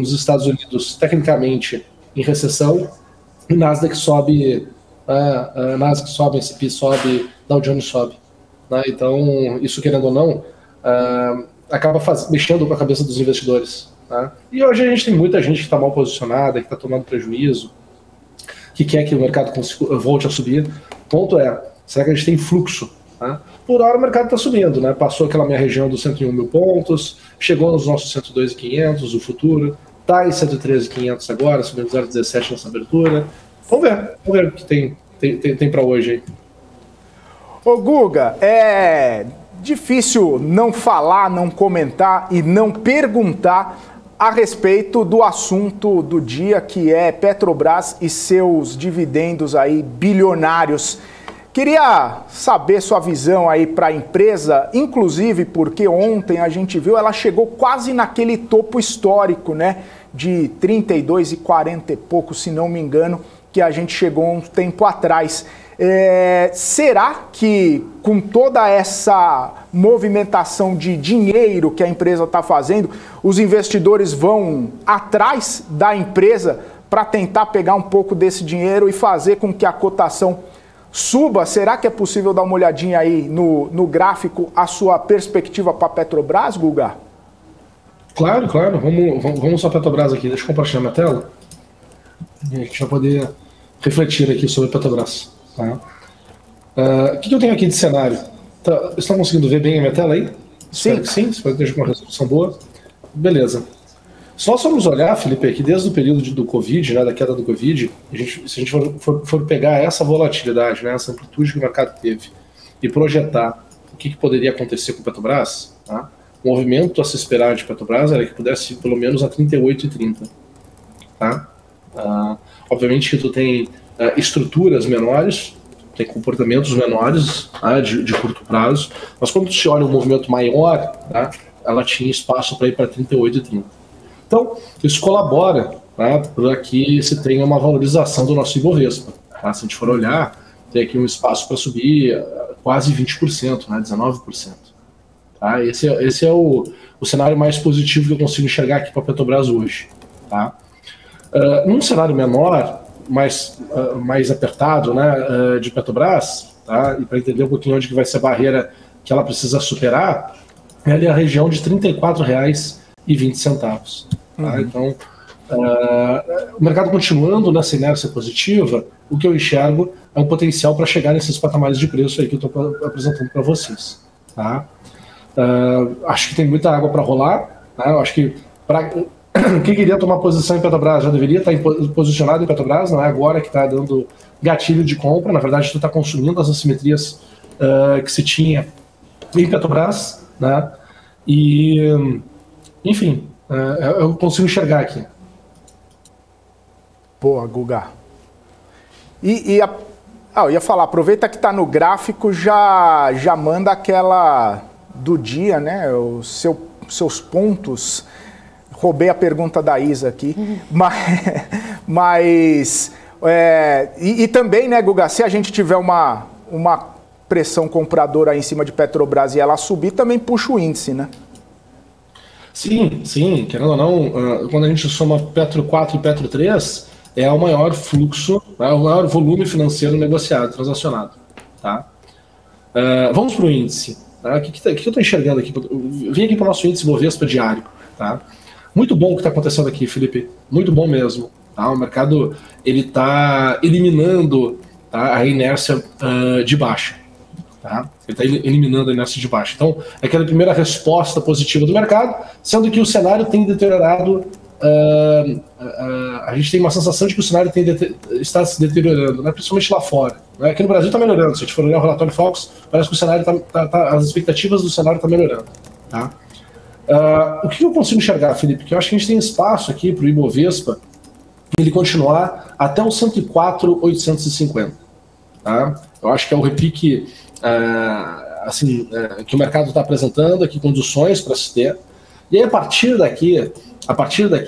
os Estados Unidos, tecnicamente, em recessão, o Nasdaq sobe, S&P sobe, Dow Jones sobe. Né? Então, isso, querendo ou não, acaba mexendo com a cabeça dos investidores. Né? E hoje a gente tem muita gente que está mal posicionada, que está tomando prejuízo, que quer que o mercado volte a subir. O ponto é, será que a gente tem fluxo? Né? Por hora o mercado está subindo, né? Passou aquela minha região dos 101 mil pontos, chegou nos nossos 102.500, o futuro, está em 113.500 agora, subindo 0,17 nessa abertura. Vamos ver o que tem para hoje aí. Ô Guga, é difícil não falar, não comentar e não perguntar a respeito do assunto do dia, que é Petrobras e seus dividendos aí bilionários. Queria saber sua visão aí para a empresa, inclusive porque ontem a gente viu, ela chegou quase naquele topo histórico, né, de 32,40 e pouco, se não me engano, que a gente chegou um tempo atrás. Será que com toda essa movimentação de dinheiro que a empresa está fazendo, os investidores vão atrás da empresa para tentar pegar um pouco desse dinheiro e fazer com que a cotação suba? Será que é possível dar uma olhadinha aí no gráfico, a sua perspectiva para a Petrobras, Guga? Claro. Vamos só a Petrobras aqui. Deixa eu compartilhar minha tela. A gente vai poder refletir aqui sobre a Petrobras. Tá? O que eu tenho aqui de cenário? Vocês estão conseguindo ver bem a minha tela aí? Sim. Sim, você pode deixar com uma resolução boa. Beleza. Se nós formos olhar, Felipe, aqui desde o período do Covid, né, da queda do Covid, se a gente for pegar essa volatilidade, né, essa amplitude que o mercado teve e projetar o que poderia acontecer com o Petrobras, tá? O movimento a se esperar de Petrobras era que pudesse ir pelo menos a 38,30. Tá? Obviamente que tu tem estruturas menores, tem comportamentos menores, tá, de curto prazo, mas quando se olha um movimento maior, tá, ela tinha espaço para ir para 38,30. Então, isso colabora, tá, para que se tenha uma valorização do nosso Ibovespa. Tá? Se a gente for olhar, tem aqui um espaço para subir quase 20%, né, 19%. Tá? Esse é o cenário mais positivo que eu consigo enxergar aqui para a Petrobras hoje. Tá? Num cenário menor, mais apertado, né, de Petrobras, tá? E para entender um pouquinho onde que vai ser a barreira que ela precisa superar, é ali a região de R$ 34,20. Tá? Então, o mercado continuando nessa inércia positiva, o que eu enxergo é um potencial para chegar nesses patamares de preço aí que eu estou apresentando para vocês. Tá? Acho que tem muita água para rolar. Tá? Eu acho que quem queria tomar posição em Petrobras já deveria estar posicionado em Petrobras, não é agora que está dando gatilho de compra. Na verdade, tu está consumindo as assimetrias que se tinha em Petrobras, né? E, enfim, eu consigo enxergar aqui. Boa, Guga. Eu ia falar, aproveita que está no gráfico, já manda aquela do dia, né? Seus pontos. Roubei a pergunta da Isa aqui, mas também, né, Guga, se a gente tiver uma pressão compradora aí em cima de Petrobras e ela subir, também puxa o índice, né? Sim, querendo ou não, quando a gente soma Petro 4 e Petro 3, é o maior fluxo, é o maior volume financeiro negociado, transacionado. Tá? Vamos para o índice. Tá? O que eu estou enxergando aqui? Vim aqui para o nosso índice Bovespa diário. Tá? Muito bom o que está acontecendo aqui, Felipe. Muito bom mesmo. Tá? O mercado está eliminando, tá, a inércia de baixa. Tá? Ele está eliminando a inércia de baixa. Então, é aquela primeira resposta positiva do mercado, sendo que o cenário tem deteriorado. A gente tem uma sensação de que o cenário está se deteriorando, né? Principalmente lá fora. Né? Aqui no Brasil está melhorando. Se a gente for olhar o relatório Focus, parece que o cenário as expectativas do cenário estão melhorando. Tá? O que eu consigo enxergar, Felipe? Que eu acho que a gente tem espaço aqui para o Ibovespa ele continuar até o 104,850. Tá? Eu acho que é o repique que o mercado está apresentando aqui, condições para se ter. E aí, a partir daqui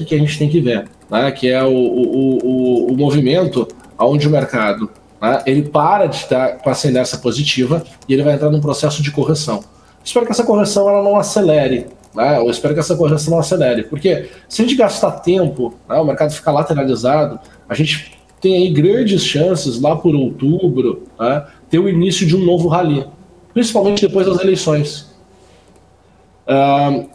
que a gente tem que ver, né, que é o movimento onde o mercado, né, ele para de estar com essa inércia positiva e ele vai entrar num processo de correção. Espero que essa correção ela não acelere. Eu espero que essa correção não acelere, porque se a gente gastar tempo, né, o mercado ficar lateralizado, a gente tem aí grandes chances lá por outubro, né, ter o início de um novo rally, principalmente depois das eleições.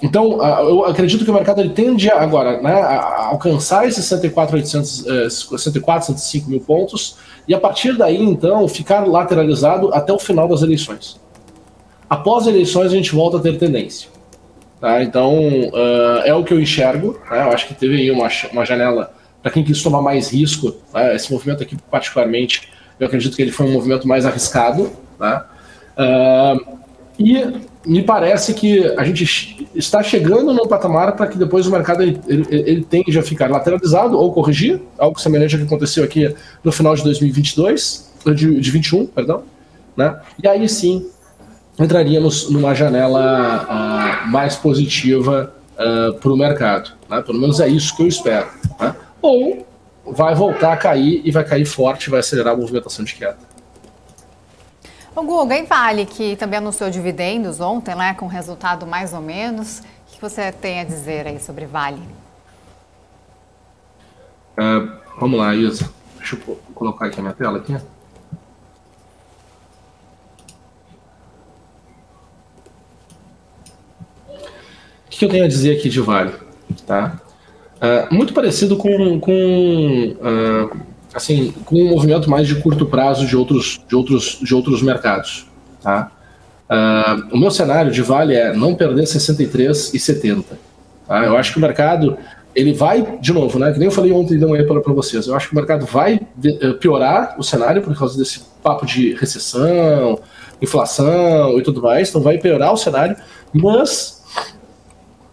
Então, eu acredito que o mercado ele tende agora, né, a alcançar esses 105 mil pontos e a partir daí, então, ficar lateralizado até o final das eleições. Após as eleições, a gente volta a ter tendência. Tá? Então, é o que eu enxergo. Né? Eu acho que teve aí uma janela para quem quis tomar mais risco. Né? Esse movimento aqui, particularmente, eu acredito que ele foi um movimento mais arriscado. Tá? E me parece que a gente está chegando num patamar para que depois o mercado ele tende a ficar lateralizado ou corrigir, algo semelhante ao que aconteceu aqui no final de 2022, de 21, perdão. Né? E aí sim, entraríamos numa janela mais positiva para o mercado. Né? Pelo menos é isso que eu espero. Né? Ou vai voltar a cair e vai cair forte, vai acelerar a movimentação de queda. O Guga, e Vale, que também anunciou dividendos ontem, né, com resultado mais ou menos. O que você tem a dizer aí sobre Vale? Vamos lá, Isa. Deixa eu colocar aqui a minha tela. Aqui. O que eu tenho a dizer aqui de Vale? Tá? Muito parecido com um movimento mais de curto prazo de outros mercados. Tá? O meu cenário de Vale é não perder 63,70. Tá? Eu acho que o mercado ele vai, de novo, né, que nem eu falei ontem de manhã para vocês, eu acho que o mercado vai piorar o cenário por causa desse papo de recessão, inflação e tudo mais, então vai piorar o cenário, mas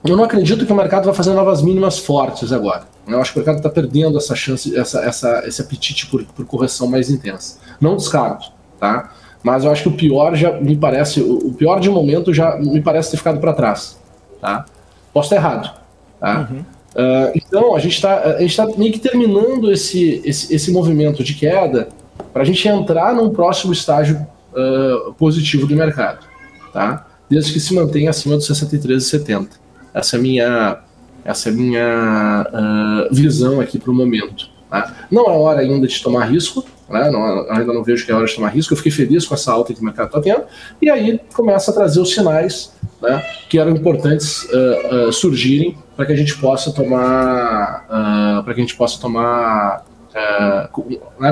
eu não acredito que o mercado vai fazer novas mínimas fortes agora. Eu acho que o mercado está perdendo essa chance, esse apetite por correção mais intensa. Não descarto, tá? Mas eu acho que o pior já me parece, o pior de momento já me parece ter ficado para trás, tá? Posso estar errado, tá? Então a gente está meio que terminando esse movimento de queda para a gente entrar num próximo estágio positivo do mercado, tá? Desde que se mantenha acima dos 63,70. Essa é a minha visão aqui para o momento. Tá? Não é hora ainda de tomar risco, né? Ainda não vejo que é hora de tomar risco. Eu fiquei feliz com essa alta que o mercado está tendo, e aí começa a trazer os sinais né, que eram importantes surgirem para que a gente possa tomar,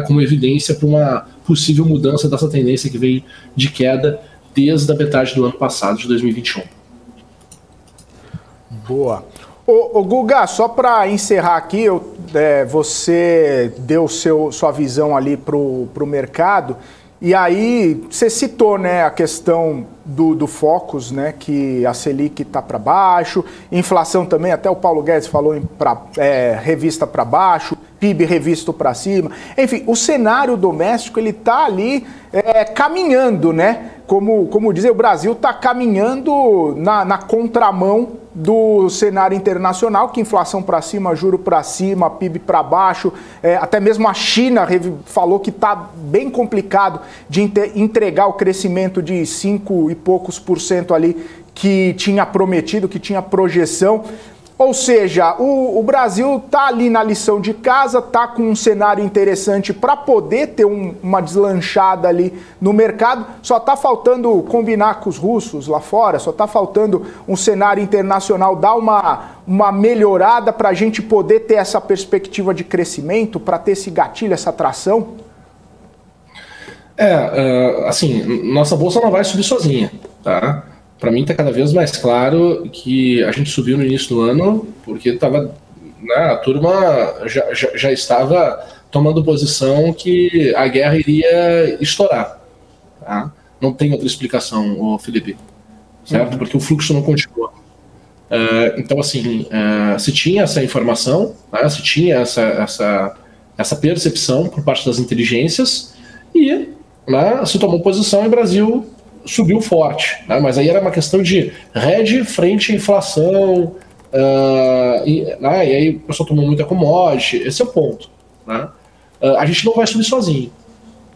como evidência para uma possível mudança dessa tendência que veio de queda desde a metade do ano passado, de 2021. Boa. Ô Guga, só para encerrar aqui, você deu sua visão ali para o mercado, e aí você citou, né, a questão do Focus, né, que a Selic está para baixo, inflação também, até o Paulo Guedes falou revista para baixo, PIB revisto para cima. Enfim, o cenário doméstico ele está ali caminhando, né? Como dizem, o Brasil está caminhando na contramão do cenário internacional, que inflação para cima, juro para cima, PIB para baixo, até mesmo a China falou que está bem complicado de entregar o crescimento de 5 e poucos % ali que tinha prometido, que tinha projeção. Ou seja, o Brasil está ali na lição de casa, está com um cenário interessante para poder ter uma deslanchada ali no mercado, só está faltando combinar com os russos lá fora, só está faltando um cenário internacional dar uma melhorada para a gente poder ter essa perspectiva de crescimento, para ter esse gatilho, essa atração? Assim, nossa bolsa não vai subir sozinha, tá? Para mim está cada vez mais claro que a gente subiu no início do ano porque a turma já estava tomando posição que a guerra iria estourar. Tá? Não tem outra explicação, Felipe, certo? Porque o fluxo não continua. Então, assim, se tinha essa informação, né? Se tinha essa percepção por parte das inteligências e se tomou posição e o Brasil subiu forte, né? Mas aí era uma questão de hedge frente à inflação, e aí o pessoal tomou muita commodity, esse é o ponto, né? A gente não vai subir sozinho,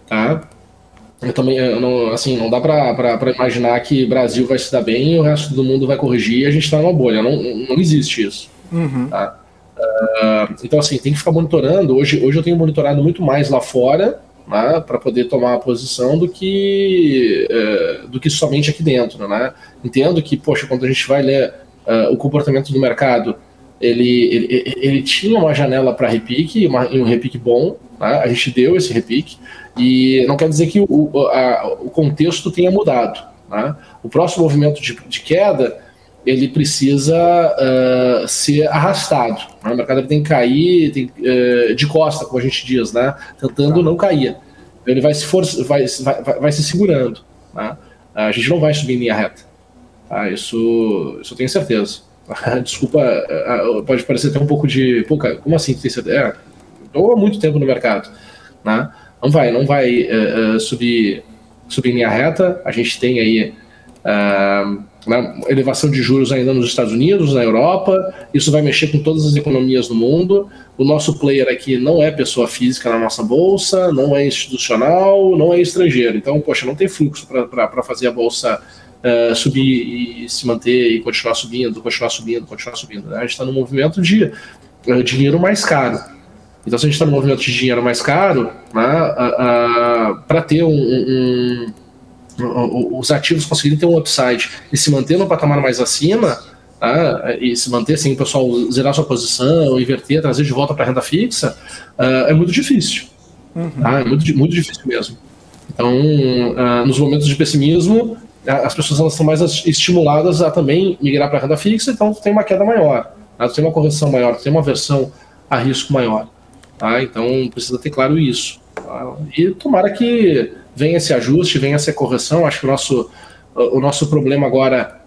tá? Não dá para imaginar que o Brasil vai se dar bem e o resto do mundo vai corrigir e a gente está numa bolha, não existe isso. Tá? Então, assim, tem que ficar monitorando. Hoje eu tenho monitorado muito mais lá fora, né, para poder tomar a posição do que somente aqui dentro, né? Entendo que, poxa, quando a gente vai ler o comportamento do mercado, ele tinha uma janela para repique, um repique bom, né? A gente deu esse repique, e não quer dizer que o contexto tenha mudado, né? O próximo movimento de queda, ele precisa ser arrastado, né? O mercado tem que cair de costa, como a gente diz, né? Tentando não cair. Ele vai se segurando, né? A gente não vai subir em linha reta. Tá? Isso eu tenho certeza. Desculpa, pode parecer até um pouco de... Pô, cara, como assim? Estou há muito tempo no mercado, né? Não vai subir em linha reta. A gente tem aí elevação de juros ainda nos Estados Unidos, na Europa. Isso vai mexer com todas as economias do mundo. O nosso player aqui não é pessoa física na nossa bolsa, não é institucional, não é estrangeiro. Então, poxa, não tem fluxo para fazer a bolsa subir e se manter e continuar subindo. Né? A gente está no movimento de dinheiro mais caro. Então, se a gente está no movimento de dinheiro mais caro, né, para ter os ativos conseguirem ter um upside e se manter no patamar mais acima, tá, e se manter sem o pessoal zerar sua posição, inverter, trazer de volta para a renda fixa, é muito difícil. Tá? É muito difícil mesmo. Então, nos momentos de pessimismo, as pessoas elas estão mais estimuladas a também migrar para a renda fixa, então tem uma queda maior, tá? Tem uma correção maior, tem uma aversão a risco maior. Tá? Então precisa ter claro isso. Tá? E tomara que venha esse ajuste, venha essa correção. Acho que o nosso problema agora,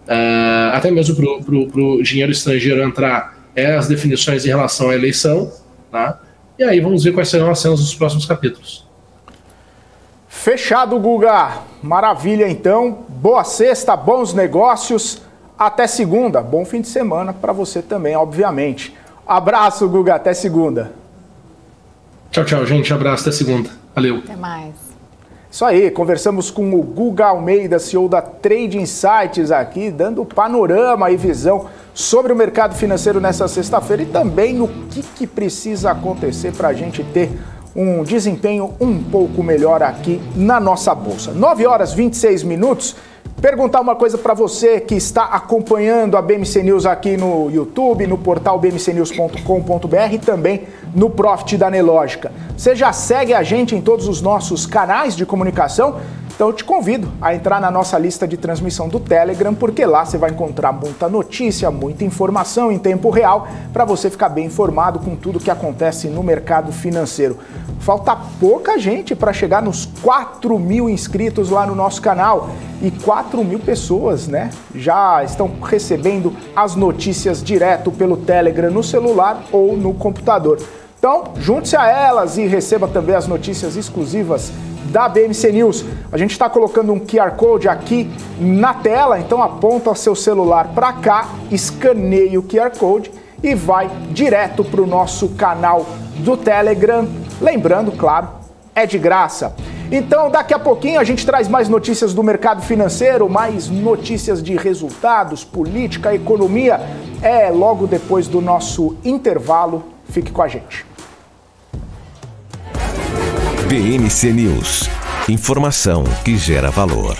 até mesmo para o dinheiro estrangeiro entrar, é as definições em relação à eleição. Tá? E aí vamos ver quais serão as cenas dos próximos capítulos. Fechado, Guga. Maravilha, então. Boa sexta, bons negócios. Até segunda. Bom fim de semana para você também, obviamente. Abraço, Guga. Até segunda. Tchau, gente. Abraço, até segunda. Valeu. Até mais. Isso aí, conversamos com o Guga Almeida, CEO da Trade Insights aqui, dando panorama e visão sobre o mercado financeiro nessa sexta-feira e também o que precisa acontecer para a gente ter um desempenho um pouco melhor aqui na nossa bolsa. 9 horas e 26 minutos. Perguntar uma coisa para você que está acompanhando a BMC News aqui no YouTube, no portal bmcnews.com.br e também no Profit da Nelogica. Você já segue a gente em todos os nossos canais de comunicação? Então eu te convido a entrar na nossa lista de transmissão do Telegram, porque lá você vai encontrar muita notícia, muita informação em tempo real para você ficar bem informado com tudo que acontece no mercado financeiro. Falta pouca gente para chegar nos 4.000 inscritos lá no nosso canal e 4.000 pessoas, né, já estão recebendo as notícias direto pelo Telegram no celular ou no computador. Então, junte-se a elas e receba também as notícias exclusivas da BMC News. A gente está colocando um QR Code aqui na tela, então aponta o seu celular para cá, escaneia o QR Code e vai direto para o nosso canal do Telegram. Lembrando, claro, é de graça. Então, daqui a pouquinho a gente traz mais notícias do mercado financeiro, mais notícias de resultados, política, economia. É logo depois do nosso intervalo. Fique com a gente. BMC News. Informação que gera valor.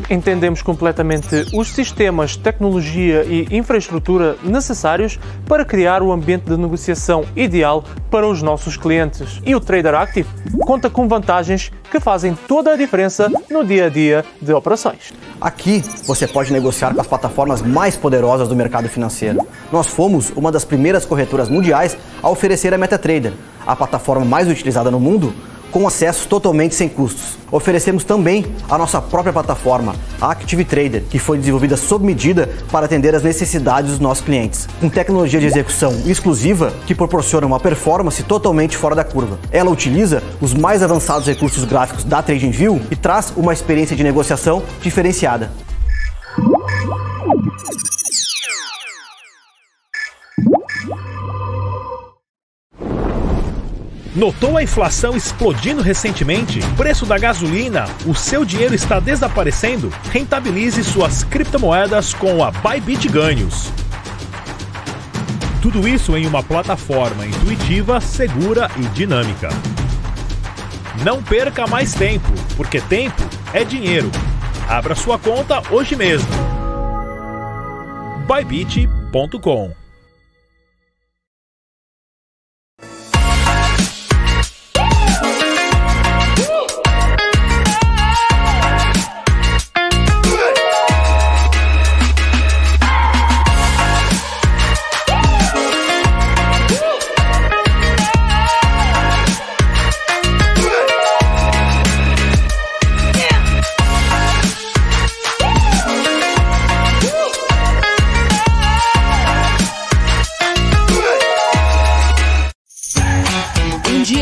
Entendemos completamente os sistemas, tecnologia e infraestrutura necessários para criar o ambiente de negociação ideal para os nossos clientes. E o Trader Active conta com vantagens que fazem toda a diferença no dia a dia de operações. Aqui você pode negociar com as plataformas mais poderosas do mercado financeiro. Nós fomos uma das primeiras corretoras mundiais a oferecer a MetaTrader, a plataforma mais utilizada no mundo, com acesso totalmente sem custos. Oferecemos também a nossa própria plataforma, a Active Trader, que foi desenvolvida sob medida para atender às necessidades dos nossos clientes, com tecnologia de execução exclusiva que proporciona uma performance totalmente fora da curva. Ela utiliza os mais avançados recursos gráficos da TradingView e traz uma experiência de negociação diferenciada. Notou a inflação explodindo recentemente? Preço da gasolina? O seu dinheiro está desaparecendo? Rentabilize suas criptomoedas com a Bybit Ganhos. Tudo isso em uma plataforma intuitiva, segura e dinâmica. Não perca mais tempo, porque tempo é dinheiro. Abra sua conta hoje mesmo. Bybit.com.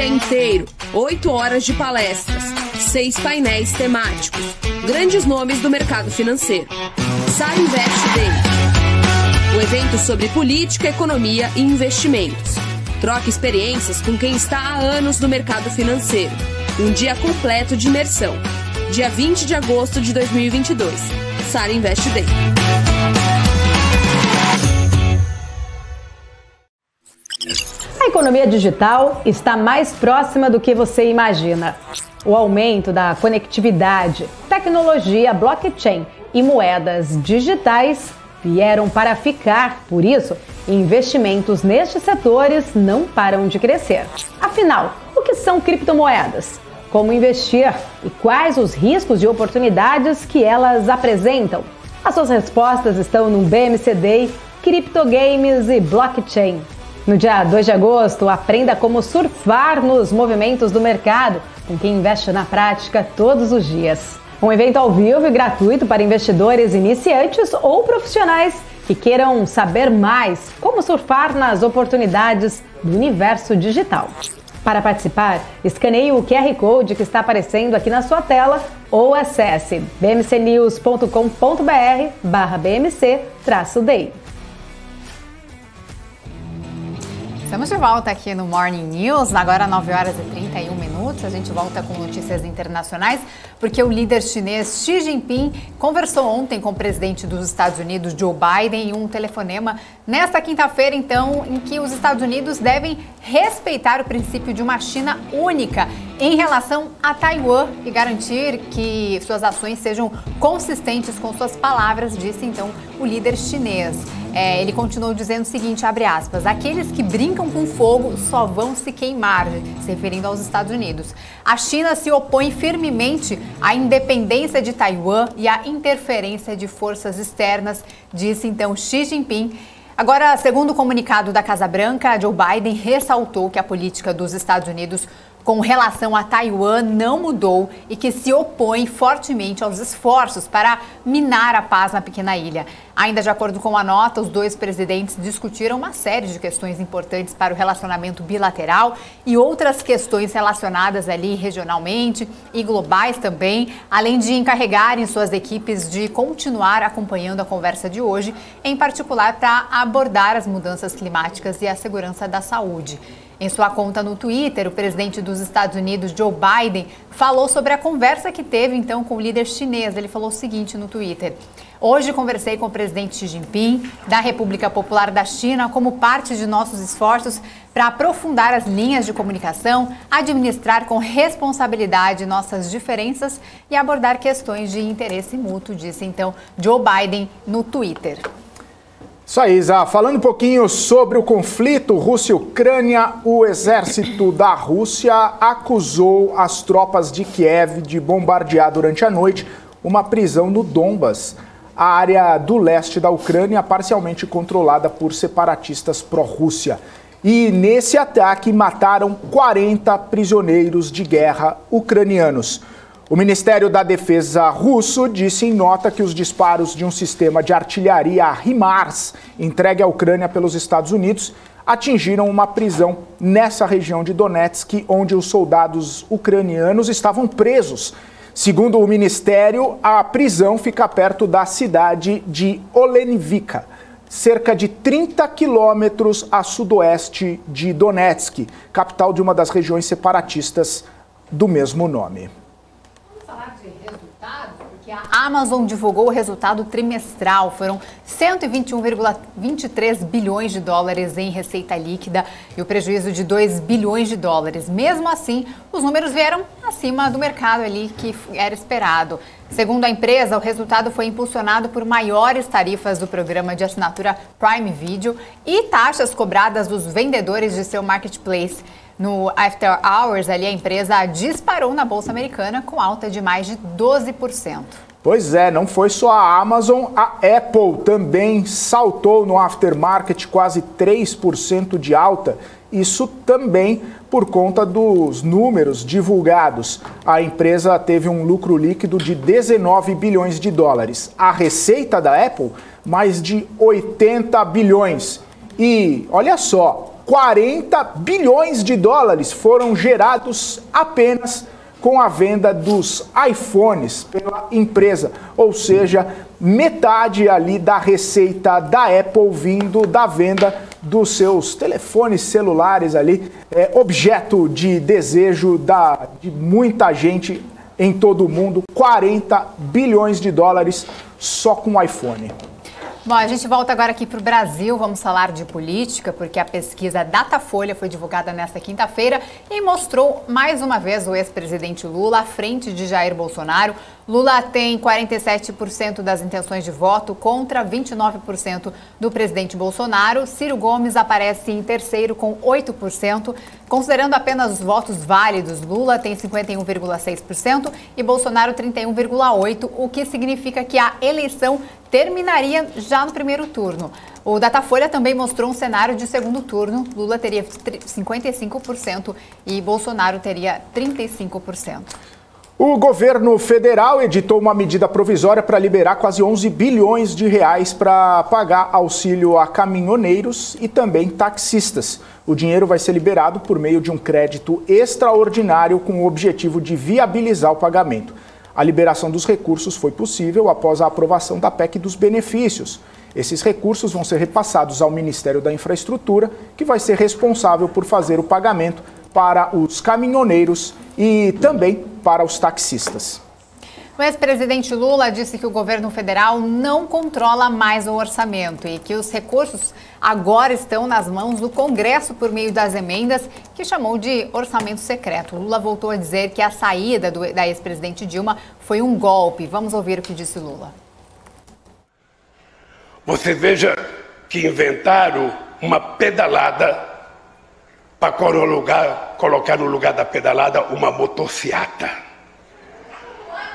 Inteiro, 8 horas de palestras, 6 painéis temáticos, grandes nomes do mercado financeiro. Sara Invest Day, o evento sobre política, economia e investimentos. Troque experiências com quem está há anos no mercado financeiro. Um dia completo de imersão. Dia 20 de agosto de 2022. Sara Invest Day. A economia digital está mais próxima do que você imagina. O aumento da conectividade, tecnologia, blockchain e moedas digitais vieram para ficar. Por isso, investimentos nestes setores não param de crescer. Afinal, o que são criptomoedas? Como investir? E quais os riscos e oportunidades que elas apresentam? As suas respostas estão no BMC Day, Criptogames e Blockchain. No dia 2 de agosto, aprenda como surfar nos movimentos do mercado com quem investe na prática todos os dias. Um evento ao vivo e gratuito para investidores iniciantes ou profissionais que queiram saber mais como surfar nas oportunidades do universo digital. Para participar, escaneie o QR Code que está aparecendo aqui na sua tela ou acesse bmcnews.com.br/bmc-day. Estamos de volta aqui no Morning News, agora 9 horas e 31 minutos. minutos. A gente volta com notícias internacionais, porque o líder chinês Xi Jinping conversou ontem com o presidente dos Estados Unidos, Joe Biden, em um telefonema nesta quinta-feira, então, em que os Estados Unidos devem respeitar o princípio de uma China única em relação a Taiwan e garantir que suas ações sejam consistentes com suas palavras, disse então o líder chinês. Ele continuou dizendo o seguinte, abre aspas, aqueles que brincam com fogo só vão se queimar, se referindo aos Estados Unidos. A China se opõe firmemente à independência de Taiwan e à interferência de forças externas, disse então Xi Jinping. Agora, segundo o comunicado da Casa Branca, Joe Biden ressaltou que a política dos Estados Unidos com relação a Taiwan não mudou e que se opõe fortemente aos esforços para minar a paz na pequena ilha. Ainda de acordo com a nota, os dois presidentes discutiram uma série de questões importantes para o relacionamento bilateral e outras questões relacionadas ali regionalmente e globais também, além de encarregarem suas equipes de continuar acompanhando a conversa de hoje, em particular para abordar as mudanças climáticas e a segurança da saúde. Em sua conta no Twitter, o presidente dos Estados Unidos, Joe Biden, falou sobre a conversa que teve então com o líder chinês. Ele falou o seguinte no Twitter: hoje conversei com o presidente Xi Jinping da República Popular da China como parte de nossos esforços para aprofundar as linhas de comunicação, administrar com responsabilidade nossas diferenças e abordar questões de interesse mútuo, disse então Joe Biden no Twitter. Isso aí, Zá. Falando um pouquinho sobre o conflito Rússia e Ucrânia, o exército da Rússia acusou as tropas de Kiev de bombardear durante a noite uma prisão no Donbas, a área do leste da Ucrânia parcialmente controlada por separatistas pró-Rússia. E nesse ataque mataram 40 prisioneiros de guerra ucranianos. O Ministério da Defesa russo disse em nota que os disparos de um sistema de artilharia HIMARS entregue à Ucrânia pelos Estados Unidos atingiram uma prisão nessa região de Donetsk, onde os soldados ucranianos estavam presos. Segundo o Ministério, a prisão fica perto da cidade de Olenivka, cerca de 30 quilômetros a sudoeste de Donetsk, capital de uma das regiões separatistas do mesmo nome. A Amazon divulgou o resultado trimestral. Foram 121,23 bilhões de dólares em receita líquida e o prejuízo de 2 bilhões de dólares. Mesmo assim, os números vieram acima do mercado ali que era esperado. Segundo a empresa, o resultado foi impulsionado por maiores tarifas do programa de assinatura Prime Video e taxas cobradas dos vendedores de seu marketplace. No After Hours, ali, a empresa disparou na Bolsa Americana com alta de mais de 12%. Pois é, não foi só a Amazon, a Apple também saltou no aftermarket quase 3% de alta. Isso também por conta dos números divulgados. A empresa teve um lucro líquido de 19 bilhões de dólares. A receita da Apple, mais de 80 bilhões. E olha só, 40 bilhões de dólares foram gerados apenas com a venda dos iPhones pela empresa, ou seja, metade ali da receita da Apple vindo da venda dos seus telefones celulares ali, objeto de desejo de muita gente em todo o mundo, 40 bilhões de dólares só com o iPhone. Bom, a gente volta agora aqui para o Brasil, vamos falar de política, porque a pesquisa Datafolha foi divulgada nesta quinta-feira e mostrou mais uma vez o ex-presidente Lula à frente de Jair Bolsonaro. Lula tem 47% das intenções de voto contra 29% do presidente Bolsonaro. Ciro Gomes aparece em terceiro com 8%. Considerando apenas os votos válidos, Lula tem 51,6% e Bolsonaro 31,8%, o que significa que a eleição terminaria já no primeiro turno. O Datafolha também mostrou um cenário de segundo turno. Lula teria 55% e Bolsonaro teria 35%. O governo federal editou uma medida provisória para liberar quase 11 bilhões de reais para pagar auxílio a caminhoneiros e também taxistas. O dinheiro vai ser liberado por meio de um crédito extraordinário com o objetivo de viabilizar o pagamento. A liberação dos recursos foi possível após a aprovação da PEC dos benefícios. Esses recursos vão ser repassados ao Ministério da Infraestrutura, que vai ser responsável por fazer o pagamento para os caminhoneiros e também para os taxistas. O ex-presidente Lula disse que o governo federal não controla mais o orçamento e que os recursos agora estão nas mãos do Congresso por meio das emendas, que chamou de orçamento secreto. Lula voltou a dizer que a saída da ex-presidente Dilma foi um golpe. Vamos ouvir o que disse Lula. Você veja que inventaram uma pedalada para colocar no lugar da pedalada uma motociata.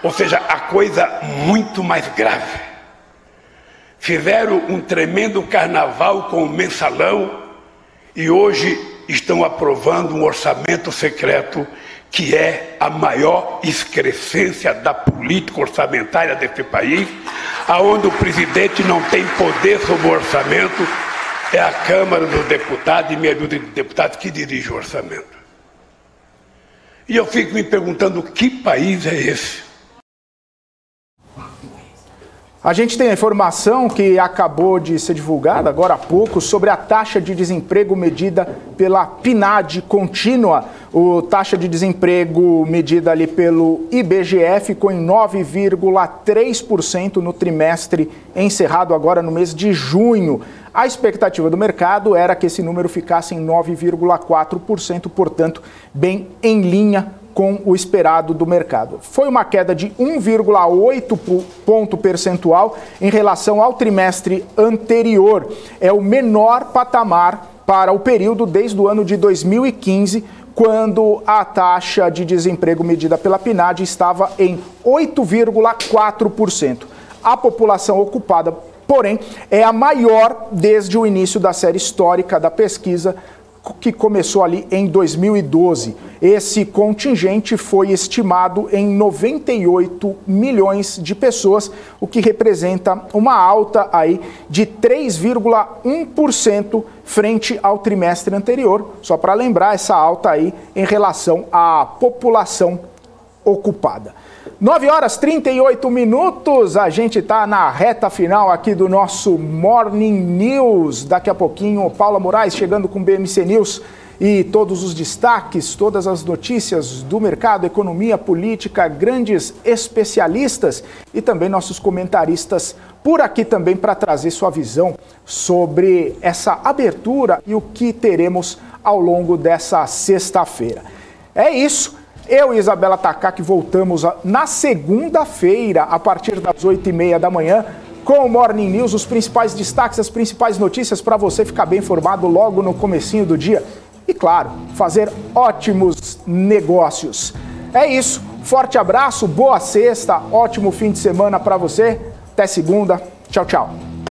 Ou seja, a coisa muito mais grave. Fizeram um tremendo carnaval com o mensalão e hoje estão aprovando um orçamento secreto que é a maior excrescência da política orçamentária desse país, aonde o presidente não tem poder sobre o orçamento, é a Câmara dos Deputados e meia dúzia de deputados que dirige o orçamento. E eu fico me perguntando que país é esse? A gente tem a informação que acabou de ser divulgada agora há pouco sobre a taxa de desemprego medida pela PNAD contínua. A taxa de desemprego medida ali pelo IBGE ficou em 9,3% no trimestre encerrado agora no mês de junho. A expectativa do mercado era que esse número ficasse em 9,4%, portanto, bem em linha com o esperado do mercado. Foi uma queda de 1,8 ponto percentual em relação ao trimestre anterior. É o menor patamar para o período desde o ano de 2015, quando a taxa de desemprego medida pela PNAD estava em 8,4%. A população ocupada, porém, é a maior desde o início da série histórica da pesquisa, que começou ali em 2012. Esse contingente foi estimado em 98 milhões de pessoas, o que representa uma alta aí de 3,1% frente ao trimestre anterior. Só para lembrar, essa alta aí em relação à população ocupada. 9h38, a gente está na reta final aqui do nosso Morning News. Daqui a pouquinho, Paula Moraes chegando com o BMC News e todos os destaques, todas as notícias do mercado, economia, política, grandes especialistas e também nossos comentaristas por aqui também para trazer sua visão sobre essa abertura e o que teremos ao longo dessa sexta-feira. É isso. Eu e Isabela Takaki voltamos na segunda-feira, a partir das 8h30 da manhã, com o Morning News, os principais destaques, as principais notícias para você ficar bem informado logo no comecinho do dia. E, claro, fazer ótimos negócios. É isso. Forte abraço, boa sexta, ótimo fim de semana para você. Até segunda. Tchau, tchau.